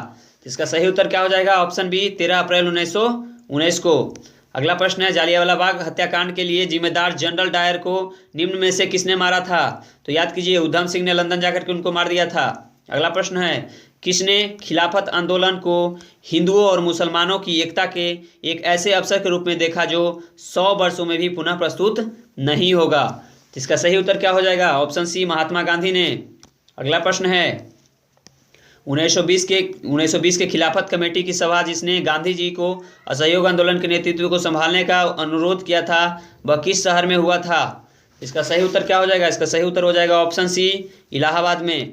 तो इसका सही उत्तर क्या हो जाएगा? ऑप्शन बी, 13 अप्रैल 1919 को। अगला प्रश्न है, जालियांवाला बाग हत्याकांड के लिए जिम्मेदार जनरल डायर को निम्न में से किसने मारा था? तो याद कीजिए, उधम सिंह ने लंदन जाकर के उनको मार दिया था। अगला प्रश्न है, किसने खिलाफत आंदोलन को हिंदुओं और मुसलमानों की एकता के एक ऐसे अवसर के रूप में देखा जो 100 वर्षों में भी पुनः प्रस्तुत नहीं होगा? इसका सही उत्तर क्या हो जाएगा? ऑप्शन सी, महात्मा गांधी ने। अगला प्रश्न है, 1920 के खिलाफत कमेटी की सभा जिसने गांधी जी को असहयोग आंदोलन के नेतृत्व को संभालने का अनुरोध किया था वह किस शहर में हुआ था? इसका सही उत्तर क्या हो जाएगा? इसका सही उत्तर हो जाएगा ऑप्शन सी, इलाहाबाद में।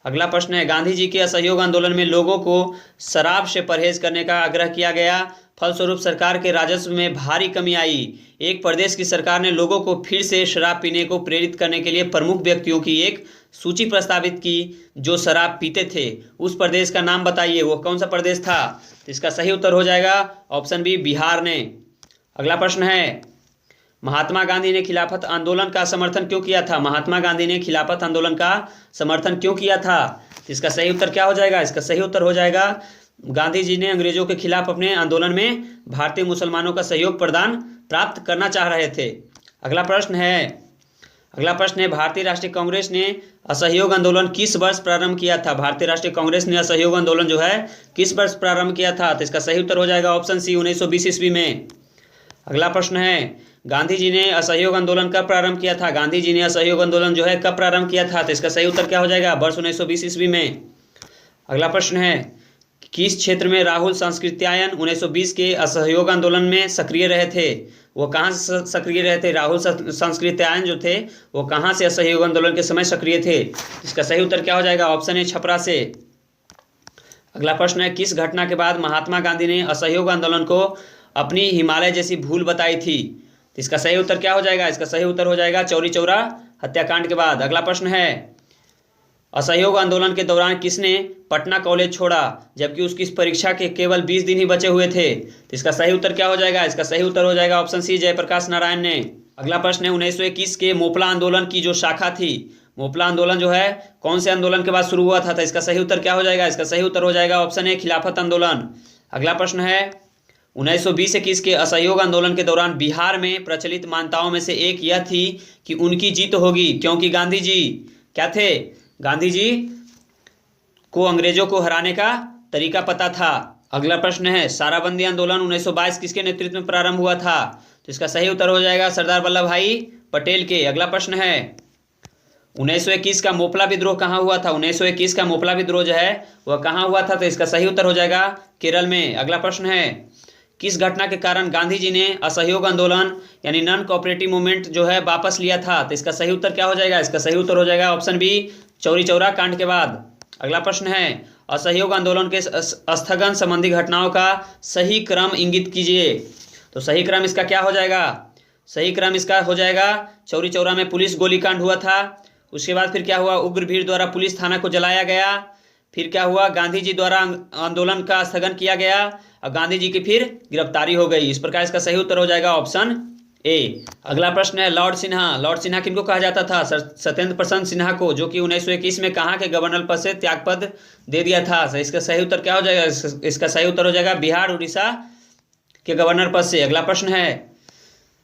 अगला प्रश्न है, गांधी जी के असहयोग आंदोलन में लोगों को शराब से परहेज करने का आग्रह किया गया, फलस्वरूप सरकार के राजस्व में भारी कमी आई। एक प्रदेश की सरकार ने लोगों को फिर से शराब पीने को प्रेरित करने के लिए प्रमुख व्यक्तियों की एक सूची प्रस्तावित की जो शराब पीते थे। उस प्रदेश का नाम बताइए, वो कौन सा प्रदेश था? तो इसका सही उत्तर हो जाएगा ऑप्शन बी, बिहार ने। अगला प्रश्न है, महात्मा गांधी ने खिलाफत आंदोलन का समर्थन क्यों किया था? महात्मा गांधी ने खिलाफत आंदोलन का समर्थन क्यों किया था? तो इसका सही उत्तर क्या हो जाएगा? इसका सही उत्तर हो जाएगा, गांधी जी ने अंग्रेजों के खिलाफ अपने आंदोलन में भारतीय मुसलमानों का सहयोग प्राप्त करना चाह रहे थे। अगला प्रश्न है, भारतीय राष्ट्रीय कांग्रेस ने असहयोग आंदोलन किस वर्ष प्रारंभ किया था? भारतीय राष्ट्रीय कांग्रेस ने असहयोग आंदोलन जो है किस वर्ष प्रारंभ किया था? तो इसका सही उत्तर हो जाएगा ऑप्शन सी, 1920 ईस्वी में। अगला प्रश्न है, गांधी जी ने असहयोग आंदोलन कब प्रारंभ किया था? गांधी जी ने असहयोग आंदोलन जो है कब प्रारंभ किया था? तो इसका सही उत्तर क्या हो जाएगा? वर्ष 1920 ईस्वी में। अगला प्रश्न है, किस क्षेत्र में राहुल सांस्कृत्यायन 1920 के असहयोग आंदोलन में सक्रिय रहे थे? वो कहाँ से सक्रिय रहे थे? राहुल सांस्कृत्यायन जो थे वो कहाँ से असहयोग आंदोलन के समय सक्रिय थे? इसका सही उत्तर क्या हो जाएगा? ऑप्शन ए, छपरा से। अगला प्रश्न है, किस घटना के बाद महात्मा गांधी ने असहयोग आंदोलन को अपनी हिमालय जैसी भूल बताई थी? इसका सही उत्तर क्या हो जाएगा? इसका सही उत्तर हो जाएगा चौरी चौरा हत्याकांड के बाद। अगला प्रश्न है, असहयोग आंदोलन के दौरान किसने पटना कॉलेज छोड़ा जबकि उसकी परीक्षा के केवल 20 दिन ही बचे हुए थे? तो इसका सही उत्तर क्या हो जाएगा? इसका सही उत्तर हो जाएगा ऑप्शन सी, जयप्रकाश नारायण ने। अगला प्रश्न है, 1921 के मोपला आंदोलन की जो शाखा थी, मोपला आंदोलन जो है कौन से आंदोलन के बाद शुरू हुआ था? इसका सही उत्तर क्या हो जाएगा? इसका सही उत्तर हो जाएगा ऑप्शन ए, खिलाफत आंदोलन। अगला प्रश्न है, 1920-21 के असहयोग आंदोलन के दौरान बिहार में प्रचलित मान्यताओं में से एक यह थी कि उनकी जीत होगी क्योंकि गांधी जी क्या थे? गांधी जी को अंग्रेजों को हराने का तरीका पता था। अगला प्रश्न है, साराबंदी आंदोलन 1922 किसके नेतृत्व में प्रारंभ हुआ था? तो इसका सही उत्तर हो जाएगा सरदार वल्लभ भाई पटेल के। अगला प्रश्न है, 1921 का मोपला विद्रोह कहाँ हुआ था? 1921 का मोपला विद्रोह जो है वह कहाँ हुआ था? तो इसका सही उत्तर हो जाएगा केरल में। अगला प्रश्न है, किस घटना के कारण गांधी जी ने असहयोग आंदोलन यानी नॉन कोऑपरेटिव मूवमेंट जो है वापस लिया था? तो इसका सही उत्तर क्या हो जाएगा? इसका सही उत्तर हो जाएगा ऑप्शन बी, चौरी चौरा कांड के बाद। अगला प्रश्न है, असहयोग आंदोलन के स्थगन संबंधी घटनाओं का सही क्रम इंगित कीजिए। तो सही क्रम इसका क्या हो जाएगा? सही क्रम इसका हो जाएगा, चौरी चौरा में पुलिस गोलीकांड हुआ था, उसके बाद फिर क्या हुआ, उग्र भीड़ द्वारा पुलिस थाना को जलाया गया, फिर क्या हुआ, गांधी जी द्वारा आंदोलन का स्थगन किया गया और गांधी जी की फिर गिरफ्तारी हो गई। इस प्रकार इसका सही उत्तर हो जाएगा ऑप्शन ए। अगला प्रश्न है, लॉर्ड सिन्हा। लॉर्ड सिन्हा किनको कहा जाता था? सत्येंद्र प्रसाद सिन्हा को, जो कि 1921 में कहाँ के गवर्नर पद से त्यागपद दे दिया था? तो इसका सही उत्तर क्या हो जाएगा? इसका सही उत्तर हो जाएगा बिहार उड़ीसा के गवर्नर पद से। अगला प्रश्न है,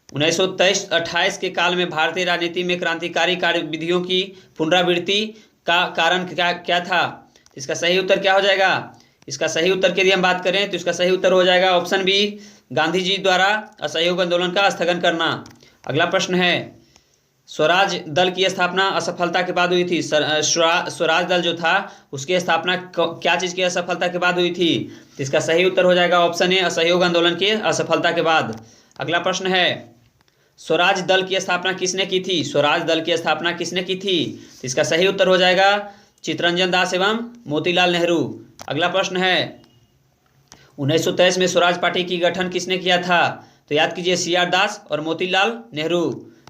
1923-28 के काल में भारतीय राजनीति में क्रांतिकारी कार्यविधियों की पुनरावृत्ति का कारण क्या था? इसका सही उत्तर क्या हो जाएगा? इसका सही उत्तर की यदि हम बात करें तो इसका सही उत्तर हो जाएगा ऑप्शन बी, गांधी जी द्वारा असहयोग आंदोलन का स्थगन करना। अगला प्रश्न है, स्वराज दल की स्थापना असफलता के बाद हुई थी। स्वराज दल जो था उसकी स्थापना क्या चीज़ की असफलता के बाद हुई थी? तो इसका सही उत्तर हो जाएगा ऑप्शन ए, असहयोग आंदोलन की असफलता के बाद। अगला प्रश्न है, स्वराज दल की स्थापना किसने की थी? स्वराज दल की स्थापना किसने की थी? तो इसका सही उत्तर हो जाएगा चित्तरंजन दास एवं मोतीलाल नेहरू। अगला प्रश्न है, 1923 में स्वराज पार्टी की गठन किसने किया था? तो याद कीजिए, CR दास और मोतीलाल नेहरू।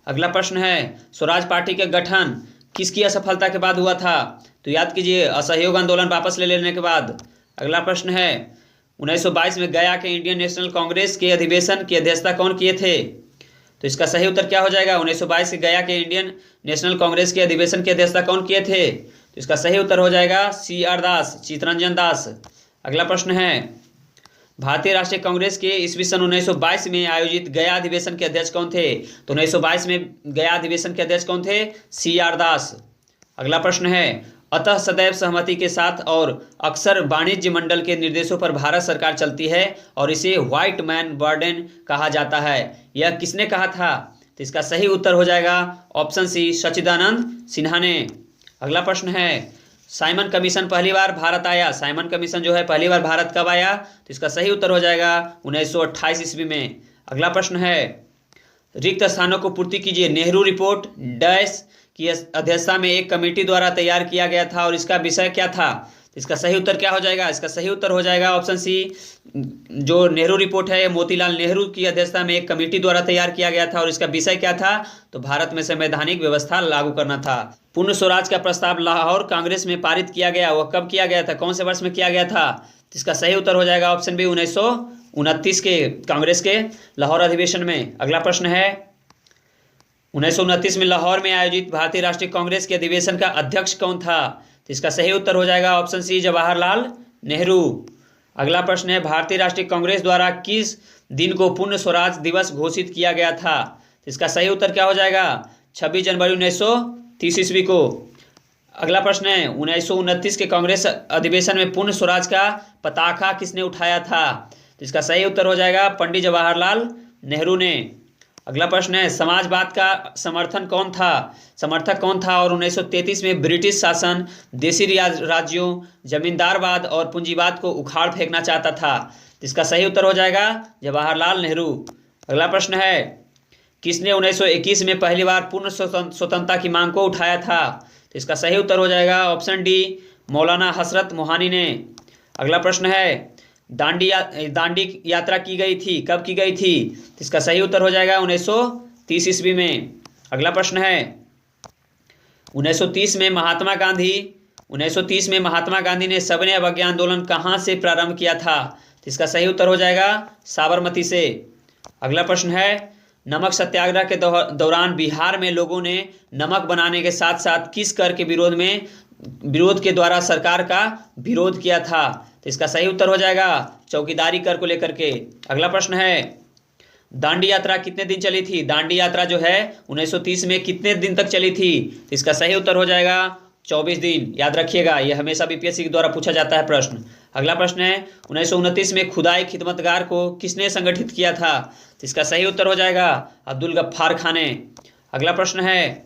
अगला प्रश्न है, स्वराज पार्टी के गठन किसकी असफलता के बाद हुआ था? तो याद कीजिए, असहयोग आंदोलन वापस ले लेने के बाद। अगला प्रश्न है, 1922 में गया के इंडियन नेशनल कांग्रेस के अधिवेशन की अध्यक्षता कौन किए थे? तो इसका सही उत्तर क्या हो जाएगा? 1922 के गया के इंडियन नेशनल कांग्रेस के अधिवेशन की अध्यक्षता कौन किए थे? तो इसका सही उत्तर हो जाएगा CR दास, चित्तरंजन दास। अगला प्रश्न है, भारतीय राष्ट्रीय कांग्रेस के ईस्वी सन 1922 में आयोजित गया अधिवेशन के अध्यक्ष कौन थे? तो 1922 में गया अधिवेशन के अध्यक्ष कौन थे? CR दास। अगला प्रश्न है, अतः सदैव सहमति के साथ और अक्सर वाणिज्य मंडल के निर्देशों पर भारत सरकार चलती है और इसे व्हाइट मैन बर्डन कहा जाता है। यह किसने कहा था? तो इसका सही उत्तर हो जाएगा ऑप्शन सी, सच्चिदानंद सिन्हा ने। अगला प्रश्न है, साइमन कमीशन पहली बार भारत आया। साइमन कमीशन जो है पहली बार भारत कब आया? तो इसका सही उत्तर हो जाएगा 1928 ईस्वी में। अगला प्रश्न है, रिक्त स्थानों को पूर्ति कीजिए। नेहरू रिपोर्ट डैश की अध्यक्षता में एक कमेटी द्वारा तैयार किया गया था और इसका विषय क्या था? तो इसका सही उत्तर क्या हो जाएगा? इसका सही उत्तर हो जाएगा ऑप्शन सी, जो नेहरू रिपोर्ट है मोतीलाल नेहरू की अध्यक्षता में एक कमेटी द्वारा तैयार किया गया था और इसका विषय क्या था? तो भारत में संवैधानिक व्यवस्था लागू करना था। पूर्ण स्वराज का प्रस्ताव लाहौर कांग्रेस में पारित किया गया, वह कब किया गया था? कौन से वर्ष में किया गया था? तो इसका सही उत्तर हो जाएगा ऑप्शन बी, 1929 के कांग्रेस के लाहौर अधिवेशन में। अगला प्रश्न है, 1929 में लाहौर में आयोजित भारतीय राष्ट्रीय कांग्रेस के अधिवेशन का अध्यक्ष कौन था? तो इसका सही उत्तर हो जाएगा ऑप्शन सी, जवाहरलाल नेहरू। अगला प्रश्न है, भारतीय राष्ट्रीय कांग्रेस द्वारा किस दिन को पूर्ण स्वराज दिवस घोषित किया गया था? तो इसका सही उत्तर क्या हो जाएगा? 26 जनवरी 1930 ईस्वी को। अगला प्रश्न है, 1929 के कांग्रेस अधिवेशन में पूर्ण स्वराज का पताका किसने उठाया था? तो इसका सही उत्तर हो जाएगा पंडित जवाहरलाल नेहरू ने। अगला प्रश्न है, समाजवाद का समर्थक कौन था और 1933 में ब्रिटिश शासन देशी राज्यों, जमींदारवाद और पूंजीवाद को उखाड़ फेंकना चाहता था? तो इसका सही उत्तर हो जाएगा जवाहरलाल नेहरू। अगला प्रश्न है, किसने 1921 में पहली बार पूर्ण स्वतंत्रता की मांग को उठाया था? तो इसका सही उत्तर हो जाएगा ऑप्शन डी, मौलाना हसरत मोहानी ने। अगला प्रश्न है, दांडी यात्रा की गई थी, कब की गई थी? तो इसका सही उत्तर हो जाएगा 1930 ईस्वी में। अगला प्रश्न है, 1930 में महात्मा गांधी ने सविनय अवज्ञा आंदोलन कहाँ से प्रारंभ किया था? तो इसका सही उत्तर हो जाएगा साबरमती से। अगला प्रश्न है, नमक सत्याग्रह के दौरान बिहार में लोगों ने नमक बनाने के साथ साथ किस कर के विरोध के द्वारा सरकार का विरोध किया था? तो इसका सही उत्तर हो जाएगा चौकीदारी कर को लेकर के। अगला प्रश्न है, दांडी यात्रा कितने दिन चली थी? दांडी यात्रा जो है 1930 में कितने दिन तक चली थी? तो इसका सही उत्तर हो जाएगा 24 दिन। याद रखिएगा, यह हमेशा बीपीएससी के द्वारा पूछा जाता है प्रश्न। अगला प्रश्न है, 1929 में खुदाई खिदमतगार को किसने संगठित किया था? तो इसका सही उत्तर हो जाएगा अब्दुल गफ्फार खान ने। अगला प्रश्न है,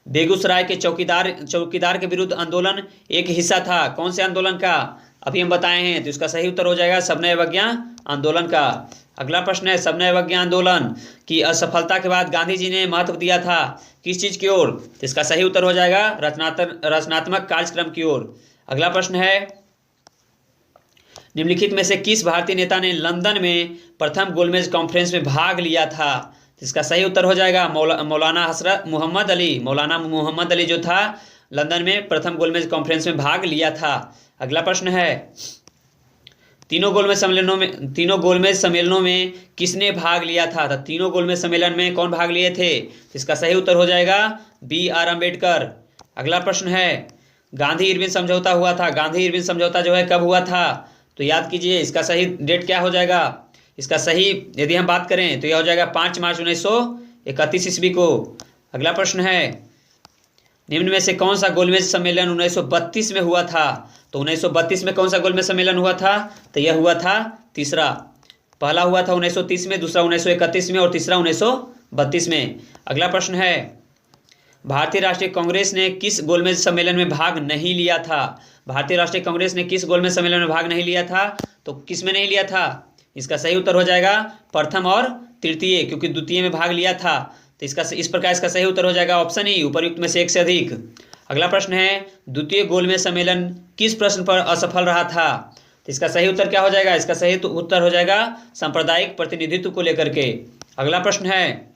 बेगूसराय के चौकीदार के विरुद्ध आंदोलन एक हिस्सा था, कौन से आंदोलन का? अभी हम बताए हैं, तो इसका सही उत्तर हो जाएगा सबने अवज्ञा आंदोलन का। अगला प्रश्न है, सबने अवज्ञा आंदोलन की असफलता के बाद गांधी जी ने महत्व दिया था किस चीज की ओर? तो इसका सही उत्तर हो जाएगा रचनात्मक कार्यक्रम की ओर। अगला प्रश्न है, निम्नलिखित में से किस भारतीय नेता ने लंदन में प्रथम गोलमेज कॉन्फ्रेंस में भाग लिया था? तो इसका सही उत्तर हो जाएगा मौलाना हजरत मोहम्मद अली। मौलाना मोहम्मद अली जो था लंदन में प्रथम गोलमेज कॉन्फ्रेंस में भाग लिया था। अगला प्रश्न है, तीनों गोलमेज सम्मेलनों में किसने भाग लिया था? तो तीनों गोलमेज सम्मेलन में कौन भाग लिए थे? तो इसका सही उत्तर हो जाएगा BR अम्बेडकर। अगला प्रश्न है, गांधी इरविन समझौता हुआ था। गांधी इरविन समझौता जो है कब हुआ था? तो याद कीजिए, इसका सही डेट क्या हो जाएगा? इसका सही यदि हम बात करें तो यह हो जाएगा 5 मार्च 1931 ईस्वी को। अगला प्रश्न है, निम्न में से कौन सा गोलमेज सम्मेलन 1932 में हुआ था? तो 1932 में कौन सा गोलमेज सम्मेलन हुआ था? तो यह हुआ था तीसरा। पहला हुआ था 1930 में, दूसरा 1931 में और तीसरा 1932 में। अगला प्रश्न है, भारतीय राष्ट्रीय कांग्रेस ने किस गोलमेज सम्मेलन में भाग नहीं लिया था? भारतीय राष्ट्रीय कांग्रेस ने किस गोलमेज सम्मेलन में भाग नहीं लिया था? तो किस में नहीं लिया था? इसका सही उत्तर हो जाएगा प्रथम और तृतीय, क्योंकि द्वितीय में भाग लिया था। तो इस प्रकार इसका सही उत्तर हो जाएगा ऑप्शन ई, उपर्युक्त में से एक से अधिक। अगला प्रश्न है, द्वितीय गोलमेज सम्मेलन किस प्रश्न पर असफल रहा था? तो इसका सही उत्तर क्या हो जाएगा? इसका सही उत्तर हो जाएगा सांप्रदायिक प्रतिनिधित्व को लेकर के। अगला प्रश्न है,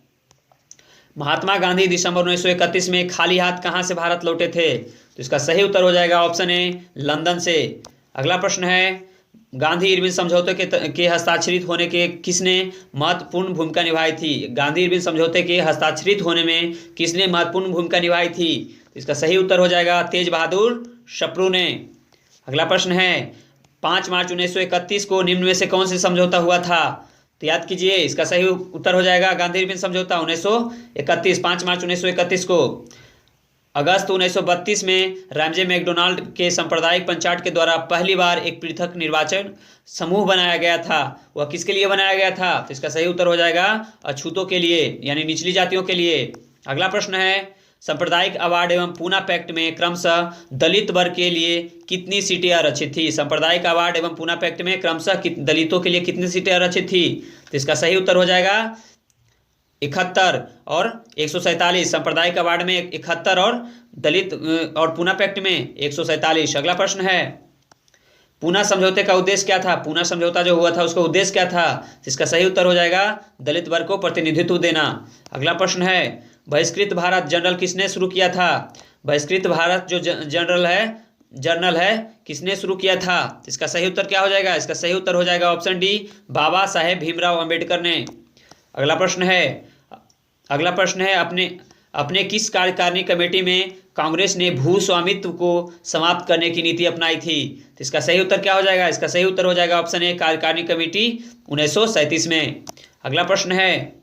महात्मा गांधी दिसंबर 1931 में खाली हाथ कहां से भारत लौटे थे? तो इसका सही उत्तर हो जाएगा ऑप्शन ए, लंदन से। अगला प्रश्न है, गांधी इरविन समझौते के हस्ताक्षरित होने के किसने महत्वपूर्ण भूमिका निभाई थी? गांधी इरविन समझौते के हस्ताक्षरित होने में किसने महत्वपूर्ण भूमिका निभाई थी? तो इसका सही उत्तर हो जाएगा तेज बहादुर सप्रू ने। अगला प्रश्न है, 5 मार्च 1931 को निम्न में से कौन से समझौता हुआ था? तो याद कीजिए, इसका सही उत्तर हो जाएगा गांधी इरविन समझौता 1931, 5 मार्च 1931 को। अगस्त 1932 में रैमजे मैकडोनाल्ड के सांप्रदायिक पंचायत के द्वारा पहली बार एक पृथक निर्वाचन समूह बनाया गया था। वह किसके लिए बनाया गया था? तो इसका सही उत्तर हो जाएगा अछूतों के लिए, यानी निचली जातियों के लिए। अगला प्रश्न है, सांप्रदायिक अवार्ड एवं पूना पैक्ट में क्रमशः दलित वर्ग के लिए कितनी सीटें आरक्षित थी? सांप्रदायिक अवार्ड एवं पूना पैक्ट में क्रमशः दलितों के लिए कितनी सीटें आरक्षित थी? तो इसका सही उत्तर हो जाएगा 71 और 147। सांप्रदायिक अवार्ड में 71 और दलित और पूना पैक्ट में 147। अगला प्रश्न है, पूना समझौते का उद्देश्य क्या था? पूना समझौता जो हुआ था उसका उद्देश्य क्या था? इसका सही उत्तर हो जाएगा दलित वर्ग को प्रतिनिधित्व देना। अगला प्रश्न है, बहिष्कृत भारत जर्नल किसने शुरू किया था? बहिष्कृत भारत जो जर्नल है किसने शुरू किया था? इसका सही उत्तर क्या हो जाएगा? इसका सही उत्तर हो जाएगा ऑप्शन डी, बाबा साहेब भीमराव अंबेडकर ने। अगला प्रश्न है, अपने किस कार्यकारिणी कमेटी में कांग्रेस ने भू स्वामित्व को समाप्त करने की नीति अपनाई थी? तो इसका सही उत्तर क्या हो जाएगा? इसका सही उत्तर हो जाएगा ऑप्शन ए, कार्यकारिणी कमेटी 1937 में। अगला प्रश्न है,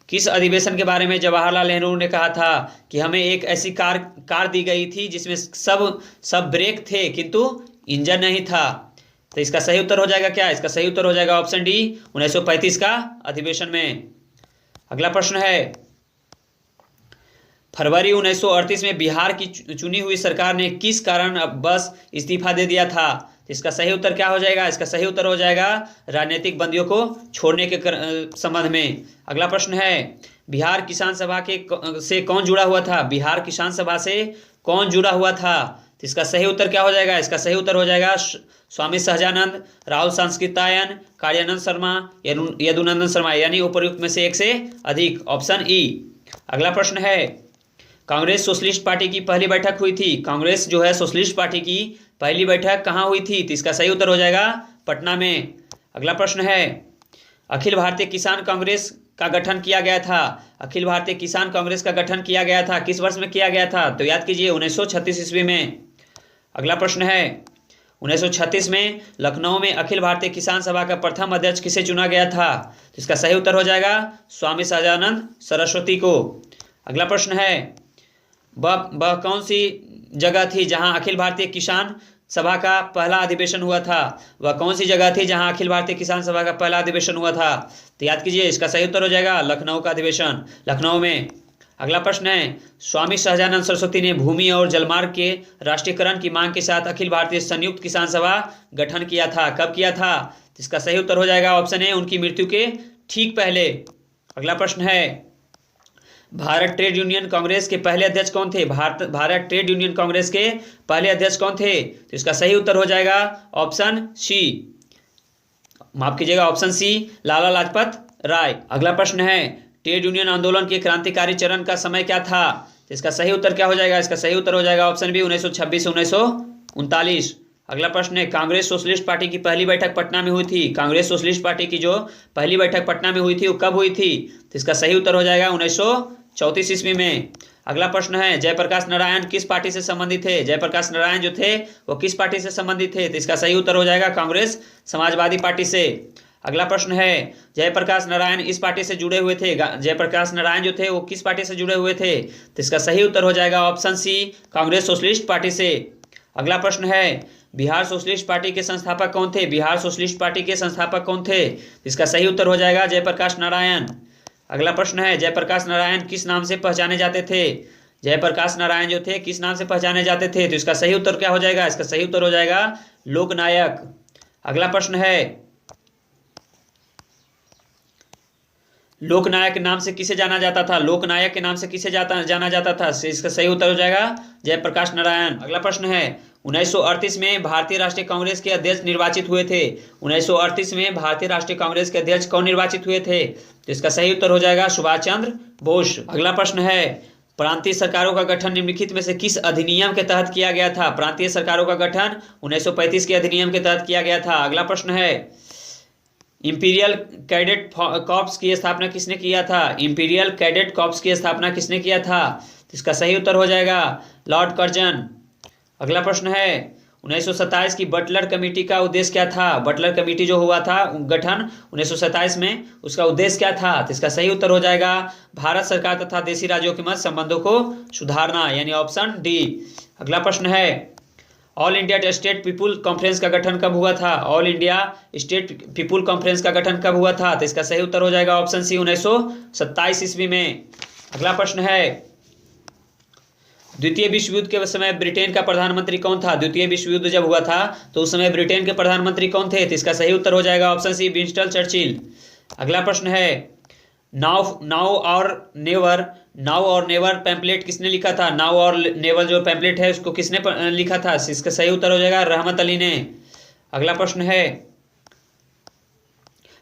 किस अधिवेशन के बारे में जवाहरलाल नेहरू ने कहा था कि हमें एक ऐसी कार दी गई थी जिसमें सब ब्रेक थे किंतु इंजन नहीं था? तो इसका सही उत्तर हो जाएगा क्या? इसका सही उत्तर हो जाएगा ऑप्शन डी, 1935 का अधिवेशन में। अगला प्रश्न है, फरवरी 1938 में बिहार की चुनी हुई सरकार ने किस कारण बस इस्तीफा दे दिया था? इसका सही उत्तर क्या हो जाएगा? इसका सही उत्तर हो जाएगा राजनीतिक बंदियों को छोड़ने के संबंध में। अगला प्रश्न है, बिहार किसान सभा से कौन जुड़ा हुआ था? बिहार किसान सभा से कौन जुड़ा हुआ था? तो इसका सही उत्तर क्या हो जाएगा? इसका सही उत्तर हो जाएगा स्वामी सहजानंद, राहुल सांस्कृतायन, कार्यानंद शर्मा, यदुनंदन शर्मा, यानी उपर्युक्त में से एक से अधिक, ऑप्शन ई। अगला प्रश्न है, कांग्रेस सोशलिस्ट पार्टी की पहली बैठक हुई थी। कांग्रेस जो है सोशलिस्ट पार्टी की पहली बैठक कहाँ हुई थी? तो इसका सही उत्तर हो जाएगा पटना में। अगला प्रश्न है, अखिल भारतीय किसान कांग्रेस का गठन किया गया था। अखिल भारतीय किसान कांग्रेस का गठन किया गया था किस वर्ष में किया गया था? तो याद कीजिए 1936 ईस्वी में। अगला प्रश्न है, 1936 में लखनऊ में अखिल भारतीय किसान सभा का प्रथम अध्यक्ष किसे चुना गया था? तो इसका सही उत्तर हो जाएगा स्वामी सहजानंद सरस्वती को। अगला प्रश्न है, वह कौन सी जगह थी जहां अखिल भारतीय किसान सभा का पहला अधिवेशन हुआ था? वह कौन सी जगह थी जहां अखिल भारतीय किसान सभा का पहला अधिवेशन हुआ था? तो याद कीजिए, इसका सही उत्तर हो जाएगा लखनऊ का अधिवेशन, लखनऊ में। अगला प्रश्न है, स्वामी सहजानंद सरस्वती ने भूमि और जलमार्ग के राष्ट्रीयकरण की मांग के साथ अखिल भारतीय संयुक्त किसान सभा गठन किया था। कब किया था? तो इसका सही उत्तर हो जाएगा ऑप्शन ए, उनकी मृत्यु के ठीक पहले। अगला प्रश्न है, भारत ट्रेड यूनियन कांग्रेस के पहले अध्यक्ष कौन थे? भारत ट्रेड यूनियन कांग्रेस के पहले अध्यक्ष कौन थे? तो इसका सही उत्तर हो जाएगा ऑप्शन सी, माफ कीजिएगा ऑप्शन सी, लाला लाजपत राय। अगला प्रश्न है, ट्रेड यूनियन आंदोलन के क्रांतिकारी चरण का समय क्या था? तो इसका सही उत्तर क्या हो जाएगा? इसका सही उत्तर हो जाएगा ऑप्शन बी, 1926 से 1939। अगला प्रश्न है, कांग्रेस सोशलिस्ट पार्टी की पहली बैठक पटना में हुई थी। कांग्रेस सोशलिस्ट पार्टी की जो पहली बैठक पटना में हुई थी वो कब हुई थी? तो इसका सही उत्तर हो जाएगा 1934 ईस्वी में। अगला प्रश्न है, जयप्रकाश नारायण किस पार्टी से संबंधित थे? जयप्रकाश नारायण जो थे वो किस पार्टी से संबंधित थे? तो इसका सही उत्तर हो जाएगा कांग्रेस समाजवादी पार्टी से। अगला प्रश्न है, जयप्रकाश नारायण इस पार्टी से जुड़े हुए थे। जयप्रकाश नारायण जो थे वो किस पार्टी से जुड़े हुए थे? तो इसका सही उत्तर हो जाएगा ऑप्शन सी, कांग्रेस सोशलिस्ट पार्टी से। अगला प्रश्न है, बिहार सोशलिस्ट पार्टी के संस्थापक कौन थे? बिहार सोशलिस्ट पार्टी के संस्थापक कौन थे? इसका सही उत्तर हो जाएगा जयप्रकाश नारायण। अगला प्रश्न है, जयप्रकाश नारायण किस नाम से पहचाने जाते थे? जयप्रकाश नारायण जो थे किस नाम से पहचाने जाते थे? तो इसका सही उत्तर क्या हो जाएगा? इसका सही उत्तर हो जाएगा लोकनायक। अगला प्रश्न है, लोकनायक के नाम से किसे जाना जाता था? लोकनायक के नाम से किसे जाना जाता था? इसका सही उत्तर हो जाएगा जयप्रकाश नारायण। अगला प्रश्न है, 1938 में भारतीय राष्ट्रीय कांग्रेस के अध्यक्ष निर्वाचित हुए थे। 1938 में भारतीय राष्ट्रीय कांग्रेस के अध्यक्ष कौन निर्वाचित हुए थे? तो इसका सही उत्तर हो जाएगा सुभाष चंद्र बोस। अगला प्रश्न है, प्रांतीय सरकारों का गठन निम्नलिखित में से किस अधिनियम के तहत किया गया था? प्रांतीय सरकारों का गठन 1935 के अधिनियम के तहत किया गया था। अगला प्रश्न है, इंपीरियल कैडेट कॉर्प्स की स्थापना किसने किया था? इंपीरियल कैडेट कॉर्प्स की स्थापना किसने किया था? तो इसका सही उत्तर हो जाएगा लॉर्ड कर्जन। अगला प्रश्न है, 1927 की बटलर कमेटी का उद्देश्य क्या था? बटलर कमेटी जो हुआ था गठन 1927 में, उसका उद्देश्य क्या था? तो इसका सही उत्तर हो जाएगा भारत सरकार तथा देशी राज्यों के मध्य संबंधों को सुधारना, यानी ऑप्शन डी। अगला प्रश्न है, all India state people conference का गठन कब हुआ था? All India state people conference का गठन कब हुआ था? तो इसका सही उत्तर हो जाएगा ऑप्शन सी, 1927 ईस्वी में। अगला प्रश्न है, द्वितीय विश्व युद्ध के समय ब्रिटेन का प्रधानमंत्री कौन था? द्वितीय विश्व युद्ध जब हुआ था तो उस समय ब्रिटेन के प्रधानमंत्री कौन थे? तो इसका सही उत्तर हो जाएगा ऑप्शन सी, विंस्टन चर्चिल। अगला प्रश्न है, नाउ और नेवर पैम्पलेट किसने लिखा था? नाउ और नेवर जो पैम्पलेट है उसको किसने लिखा था? इसका सही उत्तर हो जाएगा रहमत अली ने। अगला प्रश्न है,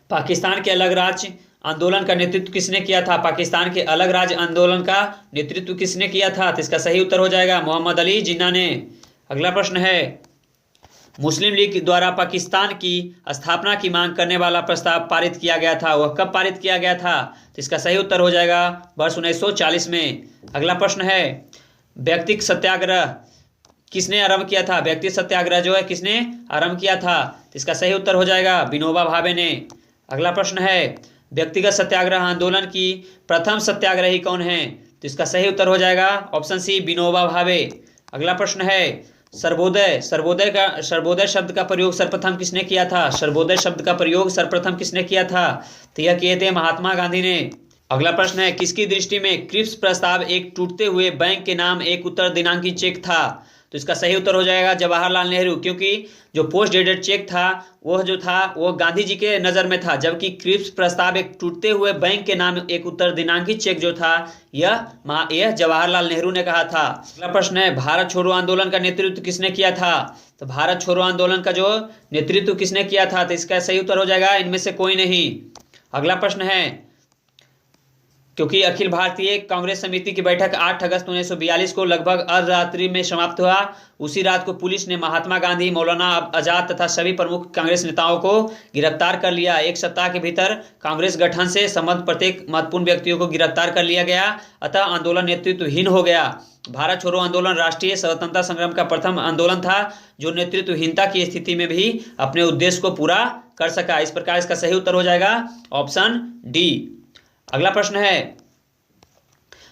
पाकिस्तान के अलग राज्य आंदोलन का नेतृत्व किसने किया था? पाकिस्तान के अलग राज्य आंदोलन का नेतृत्व किसने किया था? तो इसका सही उत्तर हो जाएगा मोहम्मद अली जिन्ना ने। अगला प्रश्न है, मुस्लिम लीग द्वारा पाकिस्तान की स्थापना की मांग करने वाला प्रस्ताव पारित किया गया था, वह कब पारित किया गया था? तो इसका सही उत्तर हो जाएगा वर्ष 1940 में। अगला प्रश्न है, व्यक्तिगत सत्याग्रह किसने आरंभ किया था? व्यक्ति सत्याग्रह जो है किसने आरंभ किया था? तो इसका सही उत्तर हो जाएगा विनोबा भावे ने। अगला प्रश्न है, व्यक्तिगत सत्याग्रह आंदोलन की प्रथम सत्याग्रही कौन है? तो इसका सही उत्तर हो जाएगा ऑप्शन सी, विनोबा भावे। अगला प्रश्न है, सर्वोदय शब्द का प्रयोग सर्वप्रथम किसने किया था? सर्वोदय शब्द का प्रयोग सर्वप्रथम किसने किया था? तो यह किए थे महात्मा गांधी ने। अगला प्रश्न है, किसकी दृष्टि में क्रिप्स प्रस्ताव एक टूटते हुए बैंक के नाम एक उत्तर दिनांकी चेक था? तो इसका सही उत्तर हो जाएगा जवाहरलाल नेहरू, क्योंकि जो पोस्ट डेटेड चेक था वो गांधी जी के नज़र में था, जबकि क्रिप्स प्रस्ताव एक टूटते हुए बैंक के नाम एक उत्तर दिनांकी चेक जो था यह जवाहरलाल नेहरू ने कहा था। अगला प्रश्न है, भारत छोड़ो आंदोलन का नेतृत्व किसने किया था? तो भारत छोड़ो आंदोलन का जो नेतृत्व किसने किया था? तो इसका सही उत्तर हो जाएगा इनमें से कोई नहीं। अगला प्रश्न है, क्योंकि अखिल भारतीय कांग्रेस समिति की बैठक 8 अगस्त 1942 को लगभग अर्धरात्रि में समाप्त हुआ, उसी रात को पुलिस ने महात्मा गांधी, मौलाना आजाद तथा सभी प्रमुख कांग्रेस नेताओं को गिरफ्तार कर लिया। एक सप्ताह के भीतर कांग्रेस गठन से संबंधित प्रत्येक महत्वपूर्ण व्यक्तियों को गिरफ्तार कर लिया गया, अतः आंदोलन नेतृत्वहीन हो गया। भारत छोड़ो आंदोलन राष्ट्रीय स्वतंत्रता संग्राम का प्रथम आंदोलन था जो नेतृत्वहीनता की स्थिति में भी अपने उद्देश्य को पूरा कर सका। इस प्रकार इसका सही उत्तर हो जाएगा ऑप्शन डी। अगला प्रश्न है,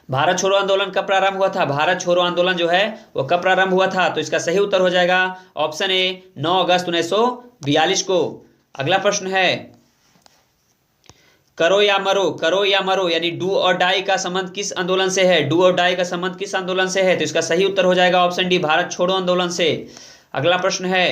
भारत छोड़ो आंदोलन कब प्रारंभ हुआ था? भारत छोड़ो आंदोलन जो है वो कब प्रारंभ हुआ था? तो इसका सही उत्तर हो जाएगा ऑप्शन ए, 9 अगस्त 1942 को। अगला प्रश्न है, करो या मरो, करो या मरो यानी डू और डाई का संबंध किस आंदोलन से है? डू और डाई का संबंध किस आंदोलन से है? तो इसका सही उत्तर हो जाएगा ऑप्शन डी, भारत छोड़ो आंदोलन से। अगला प्रश्न है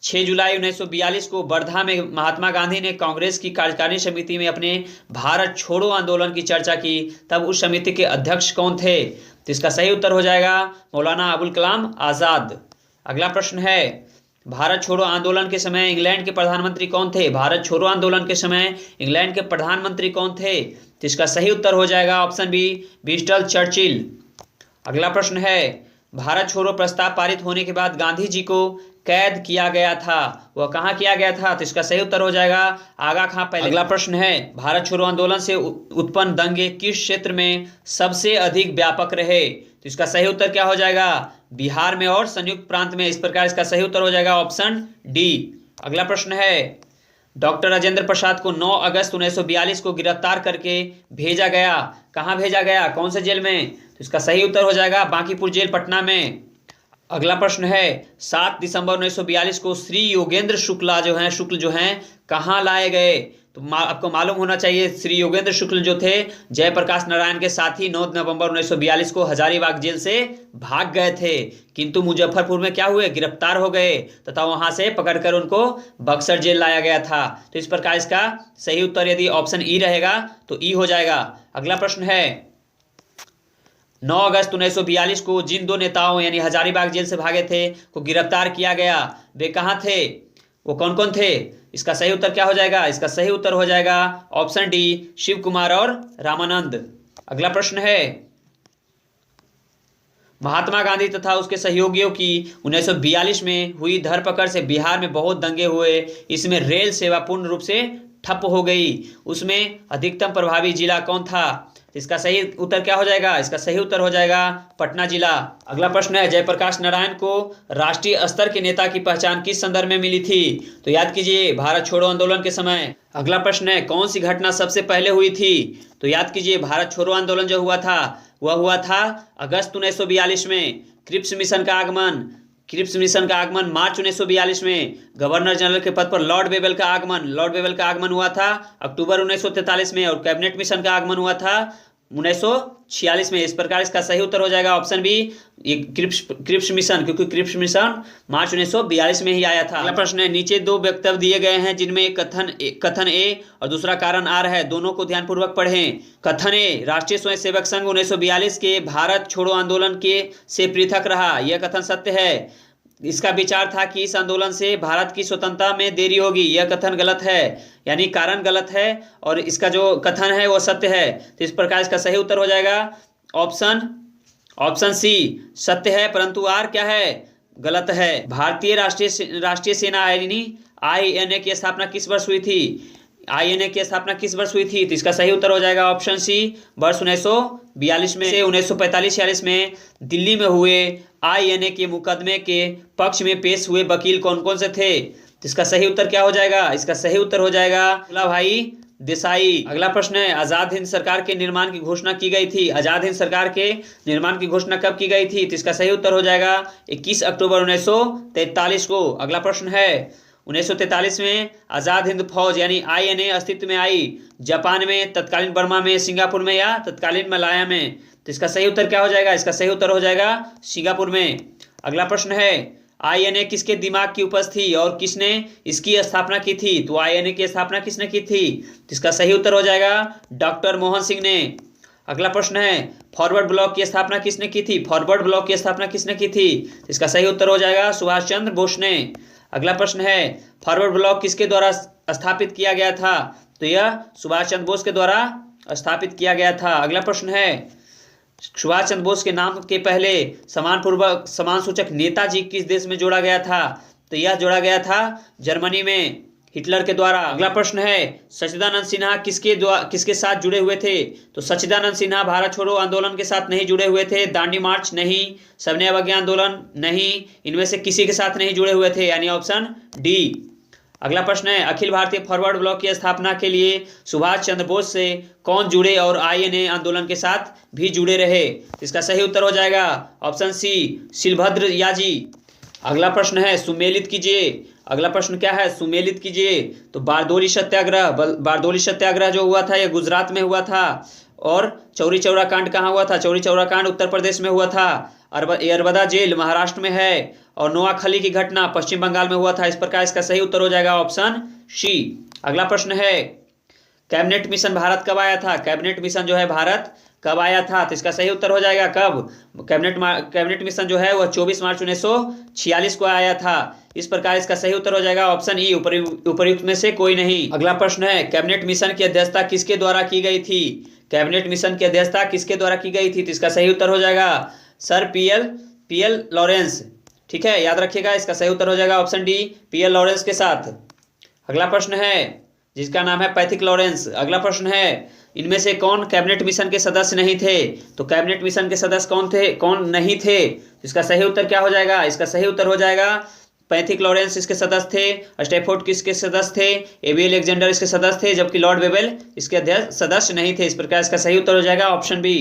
6 जुलाई 1942 को वर्धा में महात्मा गांधी ने कांग्रेस की कार्यकारिणी समिति में अपने भारत छोड़ो आंदोलन की चर्चा की, तब उस समिति के अध्यक्ष कौन थे? तो इसका सही उत्तर हो जाएगा मौलाना अबुल कलाम आजाद। अगला प्रश्न है भारत छोड़ो आंदोलन के समय इंग्लैंड के प्रधानमंत्री कौन थे? भारत छोड़ो आंदोलन के समय इंग्लैंड के प्रधानमंत्री कौन थे? तो इसका सही उत्तर हो जाएगा ऑप्शन बी, विंस्टन चर्चिल। अगला प्रश्न है भारत छोड़ो प्रस्ताव पारित होने के बाद गांधी जी को कैद किया गया था, वह कहाँ किया गया था? तो इसका सही उत्तर हो जाएगा आगा खां पहले। अगला प्रश्न है भारत छोड़ो आंदोलन से उत्पन्न दंगे किस क्षेत्र में सबसे अधिक व्यापक रहे? तो इसका सही उत्तर क्या हो जाएगा? बिहार में और संयुक्त प्रांत में। इस प्रकार इसका सही उत्तर हो जाएगा ऑप्शन डी। अगला प्रश्न है डॉक्टर राजेंद्र प्रसाद को 9 अगस्त 1942 को गिरफ्तार करके भेजा गया, कहाँ भेजा गया, कौन से जेल में? तो इसका सही उत्तर हो जाएगा बांकीपुर जेल पटना में। अगला प्रश्न है 7 दिसंबर 1942 को श्री योगेंद्र शुक्ल जो हैं कहाँ लाए गए? तो आपको मालूम होना चाहिए श्री योगेंद्र शुक्ल जो थे जयप्रकाश नारायण के साथी 9 नवंबर 1942 को हजारीबाग जेल से भाग गए थे, किंतु मुजफ्फरपुर में क्या हुए? गिरफ्तार हो गए तथा वहां से पकड़कर उनको बक्सर जेल लाया गया था। तो इस प्रकार इसका सही उत्तर यदि ऑप्शन ई रहेगा तो ई हो जाएगा। अगला प्रश्न है 9 अगस्त 1942 को जिन 2 नेताओं यानी हजारीबाग जेल से भागे थे को गिरफ्तार किया गया, वे कहाँ थे, वो कौन कौन थे? इसका सही उत्तर क्या हो जाएगा? इसका सही उत्तर हो जाएगा ऑप्शन डी, शिव कुमार और रामानंद। अगला प्रश्न है महात्मा गांधी तथा उसके सहयोगियों की 1942 में हुई धरपकड़ से बिहार में बहुत दंगे हुए, इसमें रेल सेवा पूर्ण रूप से ठप हो गई, उसमें अधिकतम प्रभावी जिला कौन था? इसका सही उत्तर क्या हो जाएगा? इसका सही उत्तर हो जाएगा पटना जिला। अगला प्रश्न है जयप्रकाश नारायण को राष्ट्रीय स्तर के नेता की पहचान किस संदर्भ में मिली थी? तो याद कीजिए भारत छोड़ो आंदोलन के समय। अगला प्रश्न है कौन सी घटना सबसे पहले हुई थी? तो याद कीजिए भारत छोड़ो आंदोलन जो हुआ था वह हुआ था अगस्त 1942 में। क्रिप्स मिशन का आगमन मार्च 1942 में। गवर्नर जनरल के पद पर लॉर्ड वेवेल का आगमन हुआ था अक्टूबर 1943 में, और कैबिनेट मिशन का आगमन हुआ था 1946 में। इस प्रकार इसका सही उत्तर हो जाएगा ऑप्शन बी, क्रिप्स मिशन, क्योंकि क्रिप्स मिशन मार्च 1942 में ही आया था। अगला प्रश्न है नीचे 2 वक्तव्य दिए गए हैं जिनमें कथन ए और दूसरा कारण आर है, दोनों को ध्यानपूर्वक पढ़ें। कथन ए राष्ट्रीय स्वयंसेवक संघ 1942 के भारत छोड़ो आंदोलन के से पृथक रहा, यह कथन सत्य है। इसका विचार था कि इस आंदोलन से भारत की स्वतंत्रता में देरी होगी, यह कथन गलत है, यानी कारण गलत है और इसका जो कथन है वो सत्य है। तो इस प्रकार इसका सही उत्तर हो जाएगा ऑप्शन सी, सत्य है, परंतु आर क्या है? गलत है। भारतीय राष्ट्रीय सेना यानी INA की स्थापना किस वर्ष हुई थी? INA की स्थापना किस वर्ष हुई थी? तो इसका सही उत्तर हो जाएगा ऑप्शन सी, वर्ष 1942 में से 1945-46 में दिल्ली में हुए INA के मुकदमे के पक्ष में पेश हुए वकील कौन कौन से थे? तो इसका सही उत्तर क्या हो जाएगा? इसका सही उत्तर हो जाएगा भाई देसाई। अगला प्रश्न है आजाद हिंद सरकार के निर्माण की घोषणा की गई थी, आजाद हिंद सरकार के निर्माण की घोषणा कब की गई थी? तो इसका सही उत्तर हो जाएगा 21 अक्टूबर 1943 को। अगला प्रश्न है 1943 में आजाद हिंद फौज यानी INA अस्तित्व में आई, जापान में, तत्कालीन बर्मा में, सिंगापुर में या तत्कालीन मलाया में? तो इसका सही उत्तर क्या हो जाएगा? इसका सही उत्तर हो जाएगा सिंगापुर में। अगला प्रश्न है INA किसके दिमाग की उपज थी और किसने इसकी स्थापना की थी? तो INA की स्थापना किसने की थी? तो इसका सही उत्तर हो जाएगा डॉक्टर मोहन सिंह ने। अगला प्रश्न है फॉरवर्ड ब्लॉक की स्थापना किसने की थी? फॉरवर्ड ब्लॉक की स्थापना किसने की थी? तो इसका सही उत्तर हो जाएगा सुभाष चंद्र बोस ने। अगला प्रश्न है फॉरवर्ड ब्लॉक किसके द्वारा स्थापित किया गया था? तो यह सुभाष चंद्र बोस के द्वारा स्थापित किया गया था। अगला प्रश्न है सुभाष चंद्र बोस के नाम के पहले समान सूचक नेताजी किस देश में जोड़ा गया था? तो यह जोड़ा गया था जर्मनी में हिटलर के द्वारा। अगला प्रश्न है सच्चिदानंद सिन्हा किसके साथ जुड़े हुए थे? तो सच्चिदानंद सिन्हा भारत छोड़ो आंदोलन के साथ नहीं जुड़े हुए थे, दांडी मार्च नहीं, सविनय अवज्ञा आंदोलन नहीं, इनमें से किसी के साथ नहीं जुड़े हुए थे, यानी ऑप्शन डी। अगला प्रश्न है अखिल भारतीय फॉरवर्ड ब्लॉक की स्थापना के लिए सुभाष चंद्र बोस से कौन जुड़े और INA आंदोलन के साथ भी जुड़े रहे? इसका सही उत्तर हो जाएगा ऑप्शन सी, शिलभद्र याजी। अगला प्रश्न है सुमेलित कीजिए अगला प्रश्न क्या है, सुमेलित कीजिए। तो बारदोली सत्याग्रह जो हुआ था, यह गुजरात में हुआ था। और चौरी चौरा कांड कहाँ हुआ था? चौरी चौरा कांड उत्तर प्रदेश में हुआ था। अरबदा जेल महाराष्ट्र में है। और नोआखली की घटना पश्चिम बंगाल में हुआ था। इस प्रकार इसका सही उत्तर हो जाएगा ऑप्शन सी। अगला प्रश्न है, कैबिनेट मिशन भारत कब आया था? कैबिनेट मिशन जो है भारत कब आया था? तो इसका सही उत्तर हो जाएगा कब? कैबिनेट मिशन जो है वह 24 मार्च 1946 को आया था। इस प्रकार इसका सही उत्तर हो जाएगा ऑप्शन ई, उपर्युक्त में से कोई नहीं। अगला प्रश्न है, कैबिनेट मिशन की अध्यक्षता किसके द्वारा की गई थी? कैबिनेट मिशन की अध्यक्षता किसके द्वारा की गई थी? तो इसका सही उत्तर हो जाएगा सर पीएल लॉरेंस। ठीक है, याद रखिएगा, इसका सही उत्तर हो जाएगा ऑप्शन डी, पीएल लॉरेंस के साथ। अगला प्रश्न है जिसका नाम है पैथिक लॉरेंस। अगला प्रश्न है, इनमें से कौन कैबिनेट मिशन के सदस्य नहीं थे? तो कैबिनेट मिशन के सदस्य कौन नहीं थे? इसका सही उत्तर क्या हो जाएगा? इसका सही उत्तर हो जाएगा पैथिक लॉरेंस इसके सदस्य थे, स्टैफोर्ड किसके सदस्य थे, एबी अलेक्जेंडर इसके सदस्य थे, जबकि लॉर्ड वेबल इसके अध्यक्ष सदस्य नहीं थे। इस प्रकार इसका सही उत्तर हो जाएगा ऑप्शन बी।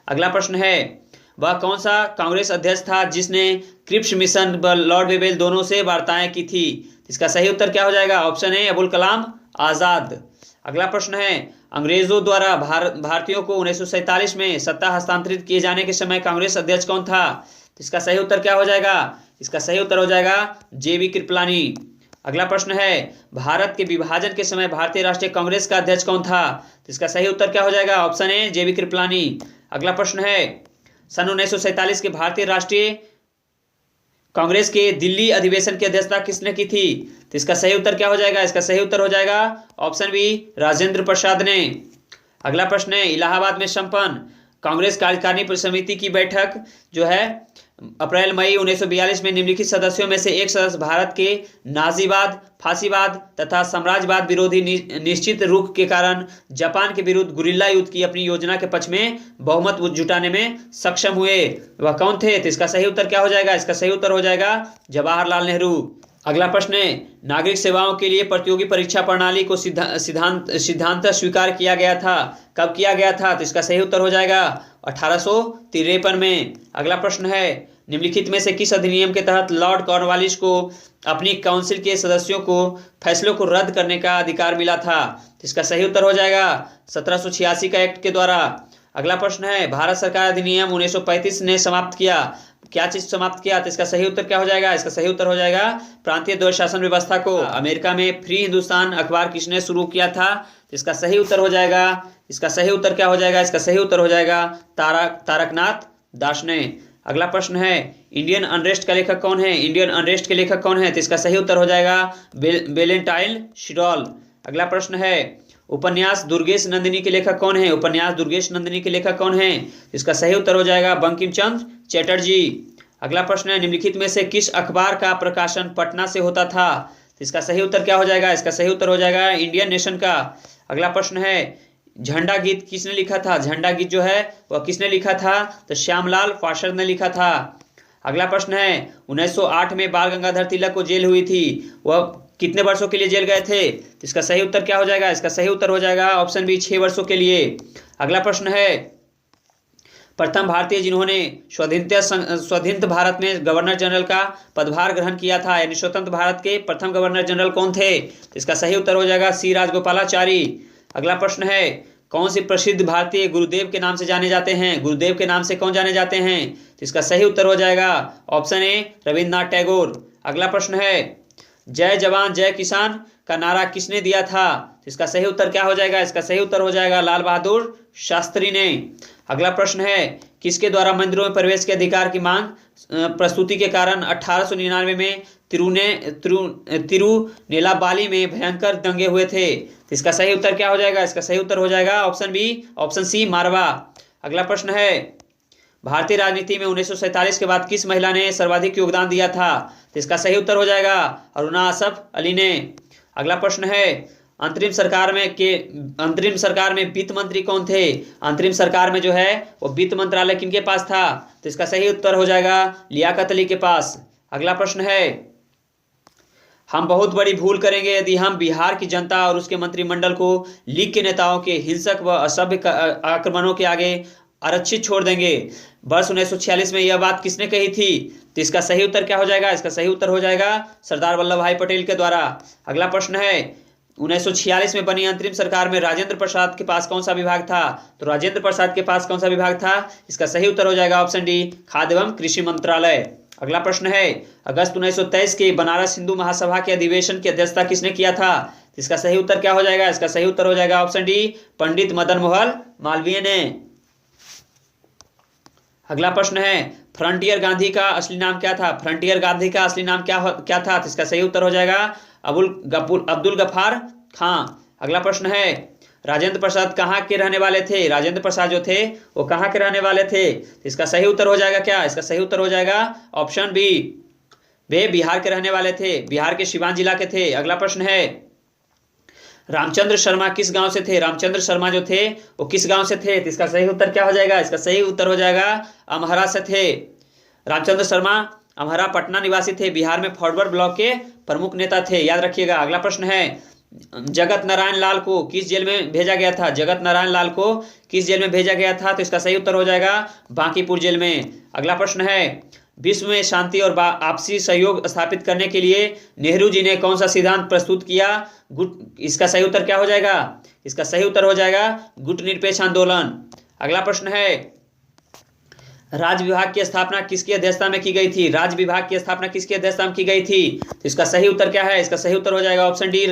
अगला प्रश्न है, वह कौन सा कांग्रेस अध्यक्ष था जिसने क्रिप्स मिशन व लॉर्ड वेबल दोनों से वार्ताएं की थी? इसका सही उत्तर क्या हो जाएगा? Option A, Abul Kalam Azad. अगला प्रश्न है, अंग्रेजों द्वारा भारतीयों को 1947 में सत्ता हस्तांतरित किए जाने के समय कांग्रेस अध्यक्ष कौन था? तो इसका सही उत्तर क्या हो जाएगा? इसका सही उत्तर हो जाएगा जेबी कृपलानी। अगला प्रश्न है, भारत के विभाजन के समय भारतीय राष्ट्रीय कांग्रेस का अध्यक्ष कौन था? तो इसका सही उत्तर क्या हो जाएगा? ऑप्शन ए, जेबी कृपलानी। अगला प्रश्न है, सन 1947 के भारतीय राष्ट्रीय कांग्रेस के दिल्ली अधिवेशन की अध्यक्षता किसने की थी? तो इसका सही उत्तर क्या हो जाएगा? इसका सही उत्तर हो जाएगा ऑप्शन बी, राजेंद्र प्रसाद ने। अगला प्रश्न है, इलाहाबाद में संपन्न कांग्रेस कार्यकारिणी समिति की बैठक जो है अप्रैल मई 1942 में निम्नलिखित सदस्यों में से एक सदस्य भारत के नाजीवाद, फांसीवाद तथा साम्राज्यवाद विरोधी निश्चित रुख के कारण जापान के विरुद्ध गुरिल्ला युद्ध की अपनी योजना के पक्ष में बहुमत जुटाने में सक्षम हुए। वह कौन थे? तो इसका सही उत्तर क्या हो जाएगा? इसका सही उत्तर हो जाएगा जवाहरलाल नेहरू। अगला प्रश्न है, नागरिक सेवाओं के लिए प्रतियोगी परीक्षा प्रणाली को सिद्धांत स्वीकार किया गया था। कब किया गया था? तो इसका सही उत्तर हो जाएगा 1853 में। अगला प्रश्न है, निम्नलिखित में से किस अधिनियम के तहत लॉर्ड कॉर्नवालिस को अपनी काउंसिल के सदस्यों को फैसलों को रद्द करने का अधिकार मिला था? तो इसका सही उत्तर हो जाएगा 1786 का एक्ट के द्वारा। अगला प्रश्न है, भारत सरकार अधिनियम 1935 ने समाप्त किया, क्या चीज समाप्त किया? तो इसका सही उत्तर क्या हो जाएगा? इसका सही उत्तर हो जाएगा प्रांतीय द्वैध शासन व्यवस्था को। अमेरिका में फ्री हिंदुस्तान अखबार किसने शुरू किया था? तो इसका सही उत्तर हो जाएगा, इसका सही उत्तर क्या हो जाएगा? इसका सही उत्तर हो जाएगा तारकनाथ दास ने। अगला प्रश्न है, इंडियन अनरेस्ट का लेखक कौन है? इंडियन अनरेस्ट के लेखक कौन है? तो इसका सही उत्तर हो जाएगा वेलेंटाइन शिरोल। अगला प्रश्न है, उपन्यास दुर्गेश नंदिनी के लेखक कौन है? उपन्यास दुर्गेश नंदिनी के लेखक कौन है? इसका सही उत्तर हो जाएगा बंकिम चंद्र चैटर्जी। अगला प्रश्न है, निम्नलिखित में से किस अखबार का प्रकाशन पटना से होता था? तो इसका सही उत्तर क्या हो जाएगा? इसका सही उत्तर हो जाएगा इंडियन नेशन का। अगला प्रश्न है, झंडा गीत किसने लिखा था? झंडा गीत जो है वह किसने लिखा था? तो श्यामलाल पार्षद ने लिखा था। अगला प्रश्न है, 1908 में बाल गंगाधर तिलक को जेल हुई थी, वह कितने वर्षों के लिए जेल गए थे? तो इसका सही उत्तर क्या हो जाएगा? इसका सही उत्तर हो जाएगा ऑप्शन बी, 6 वर्षों के लिए। अगला प्रश्न है, प्रथम भारतीय जिन्होंने स्वाधीनता भारत में गवर्नर जनरल का पदभार ग्रहण किया था, यानी स्वतंत्र भारत के प्रथम गवर्नर जनरल कौन थे? तो इसका सही उत्तर हो जाएगा सी राजगोपालाचारी। अगला प्रश्न है, कौन सी प्रसिद्ध भारतीय गुरुदेव के नाम से जाने जाते हैं? गुरुदेव के नाम से कौन जाने जाते हैं? तो इसका सही उत्तर हो जाएगा ऑप्शन ए, रविन्द्रनाथ टैगोर। अगला प्रश्न है, जय जवान जय किसान का नारा किसने दिया था? तो इसका सही उत्तर क्या हो जाएगा? इसका सही उत्तर हो जाएगा लाल बहादुर शास्त्री ने। अगला प्रश्न है, किसके द्वारा मंदिरों में प्रवेश के अधिकार की मांग प्रस्तुति के कारण 1899 में तिरुनेलाबाली में भयंकर दंगे हुए थे? तो इसका सही उत्तर क्या हो जाएगा? इसका सही उत्तर हो जाएगा ऑप्शन बी, ऑप्शन सी, मारवा। अगला प्रश्न है, भारतीय राजनीति में 1947 के बाद किस महिला ने सर्वाधिक योगदान दिया था? तो इसका सही उत्तर हो जाएगा अरुणा असफ अली ने। अगला प्रश्न है, अंतरिम सरकार में वित्त मंत्री कौन थे? अंतरिम सरकार में जो है वो वित्त मंत्रालय किनके पास था? तो इसका सही उत्तर हो जाएगा लियाकत अली के पास। अगला प्रश्न है, हम बहुत बड़ी भूल करेंगे यदि हम बिहार की जनता और उसके मंत्रिमंडल को लीग के नेताओं के हिंसक व असभ्य आक्रमणों के आगे आरक्षित छोड़ देंगे। वर्ष 1946 में यह बात किसने कही थी? तो इसका सही उत्तर क्या हो जाएगा? इसका सही उत्तर हो जाएगा सरदार वल्लभ भाई पटेल के द्वारा। अगला प्रश्न है 1946 में बनी अंतरिम सरकार में राजेंद्र प्रसाद के पास कौन सा विभाग था? तो राजेंद्र प्रसाद के पास कौन सा विभाग था? इसका सही उत्तर हो जाएगा ऑप्शन डी, खाद्य एवं कृषि मंत्रालय। अगला प्रश्न है अगस्त 1923 के बनारस हिंदू महासभा के अधिवेशन की अध्यक्षता किसने किया था? तो इसका सही उत्तर क्या हो जाएगा? इसका सही उत्तर हो जाएगा ऑप्शन डी, पंडित मदन मोहन मालवीय ने। अगला प्रश्न है फ्रंटियर गांधी का असली नाम क्या था? फ्रंटियर गांधी का असली नाम क्या था? तो इसका सही उत्तर हो जाएगा अब्दुल गफार खां। अगला प्रश्न है राजेंद्र प्रसाद कहाँ के रहने वाले थे? राजेंद्र प्रसाद जो थे वो कहाँ के रहने वाले थे? तो इसका सही उत्तर हो जाएगा क्या? इसका सही उत्तर हो जाएगा ऑप्शन बी, वे बिहार के रहने वाले थे, बिहार के सिवान जिला के थे। अगला प्रश्न है रामचंद्र शर्मा किस गांव से थे? रामचंद्र शर्मा जो थे वो किस गांव से थे? तो इसका सही उत्तर क्या हो जाएगा? इसका सही उत्तर हो जाएगा अमहरा से थे। रामचंद्र शर्मा अमहरा पटना निवासी थे, बिहार में फॉरवर्ड ब्लॉक के प्रमुख नेता थे, याद रखिएगा। अगला प्रश्न है जगत नारायण लाल को किस जेल में भेजा गया था? जगत नारायण लाल को किस जेल में भेजा गया था? तो इसका सही उत्तर हो जाएगा बांकीपुर जेल में। अगला प्रश्न है विश्व में शांति और आपसी सहयोग स्थापित करने के लिए नेहरू जी ने कौन सा सिद्धांत प्रस्तुत किया? इसका सही उत्तर क्या हो जाएगा? इसका सही उत्तर हो जाएगा गुट निरपेक्ष आंदोलन। अगला प्रश्न है राज्य विभाग की स्थापना किसकी अध्यक्षता में की गई थी? राज्य विभाग की स्थापना किसकी अध्यक्षता में की गई थी? तो इसका सही उत्तर क्या है? इसका सही उत्तर हो जाएगा ऑप्शन डी,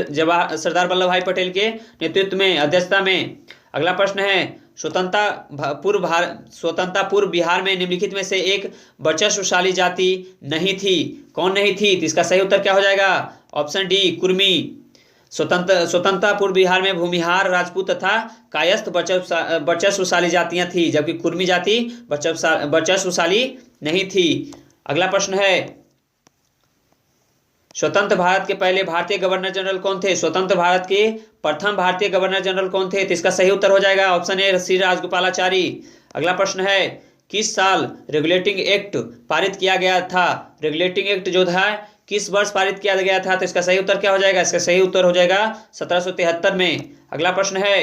सरदार वल्लभ भाई पटेल के नेतृत्व में, अध्यक्षता में। अगला प्रश्न है स्वतंत्रता पूर्व बिहार में निम्नलिखित में से एक वर्चस्वशाली जाति नहीं थी, कौन नहीं थी? तो इसका सही उत्तर क्या हो जाएगा? Option D, Kurmi. स्वतंत्रता पूर्व बिहार में भूमिहार, राजपूत तथा कायस्थ वर्चस्वशाली जातियां थी, जबकि कुर्मी जाति वर्चस्वशाली नहीं थी। अगला प्रश्न है स्वतंत्र भारत के पहले भारतीय गवर्नर जनरल कौन थे? स्वतंत्र भारत के प्रथम भारतीय गवर्नर जनरल कौन थे? तो इसका सही उत्तर हो जाएगा ऑप्शन ए, श्री राजगोपालाचारी। अगला प्रश्न है किस साल रेगुलेटिंग एक्ट पारित किया गया था? रेगुलेटिंग एक्ट जो था किस वर्ष पारित किया गया था? तो इसका सही उत्तर क्या हो जाएगा? इसका सही उत्तर हो जाएगा 1773 में। अगला प्रश्न है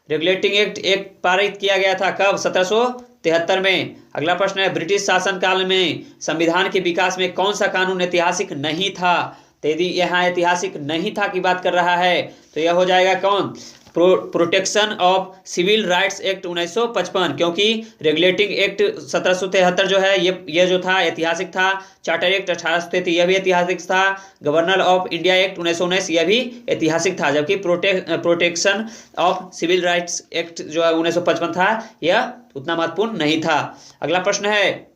रेगुलेटिंग एक्ट पारित किया गया था कब? 1773 में। अगला प्रश्न है ब्रिटिश शासनकाल में संविधान के विकास में कौन सा कानून ऐतिहासिक नहीं था? तो यदि यहाँ ऐतिहासिक नहीं था की बात कर रहा है तो यह हो जाएगा कौन? Protection of Civil Rights Act 1955, क्योंकि रेगुलेटिंग एक्ट 1773 जो है ये जो था ऐतिहासिक था। चार्टर एक्ट 1833 यह भी ऐतिहासिक था। गवर्नर ऑफ इंडिया एक्ट 1919 यह भी ऐतिहासिक था, जबकि Protection of Civil Rights Act जो है 1955 था यह उतना महत्वपूर्ण नहीं था। अगला प्रश्न है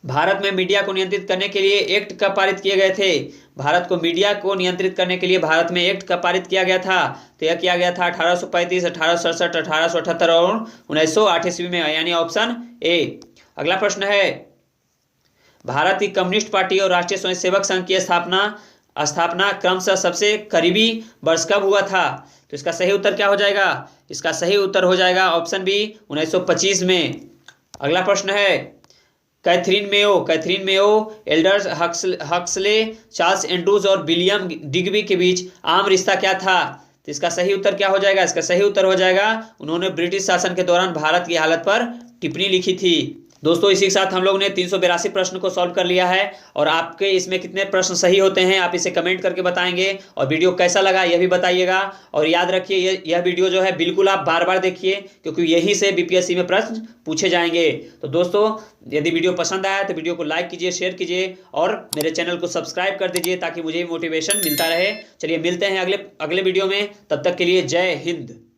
भारत में मीडिया को नियंत्रित करने के लिए एक्ट कब पारित किए गए थे? भारत को मीडिया को नियंत्रित करने के लिए भारत में एक्ट कब पारित किया गया था? तो यह किया गया था 1835, 1867, 1878 और 1908 ईस्वी में, यानी ऑप्शन ए। अगला प्रश्न है भारत की कम्युनिस्ट पार्टी और राष्ट्रीय स्वयंसेवक संघ की स्थापना क्रमशः सबसे करीबी वर्ष कब हुआ था? तो इसका सही उत्तर क्या हो जाएगा? इसका सही उत्तर हो जाएगा ऑप्शन बी, 1925 में। अगला प्रश्न है Catherine Mayo, elders Huxley, Charles Andrews और विलियम डिग्बी के बीच आम रिश्ता क्या था? तो इसका सही उत्तर क्या हो जाएगा? इसका सही उत्तर हो जाएगा उन्होंने ब्रिटिश शासन के दौरान भारत की हालत पर टिप्पणी लिखी थी। दोस्तों इसी के साथ हम लोग ने 382 प्रश्न को सॉल्व कर लिया है और आपके इसमें कितने प्रश्न सही होते हैं आप इसे कमेंट करके बताएंगे और वीडियो कैसा लगा यह भी बताइएगा। और याद रखिए यह वीडियो जो है बिल्कुल आप बार बार देखिए, क्योंकि यहीं से बीपीएससी में प्रश्न पूछे जाएंगे। तो दोस्तों यदि वीडियो पसंद आया तो वीडियो को लाइक कीजिए, शेयर कीजिए और मेरे चैनल को सब्सक्राइब कर दीजिए ताकि मुझे मोटिवेशन मिलता रहे। चलिए मिलते हैं अगले वीडियो में, तब तक के लिए जय हिंद।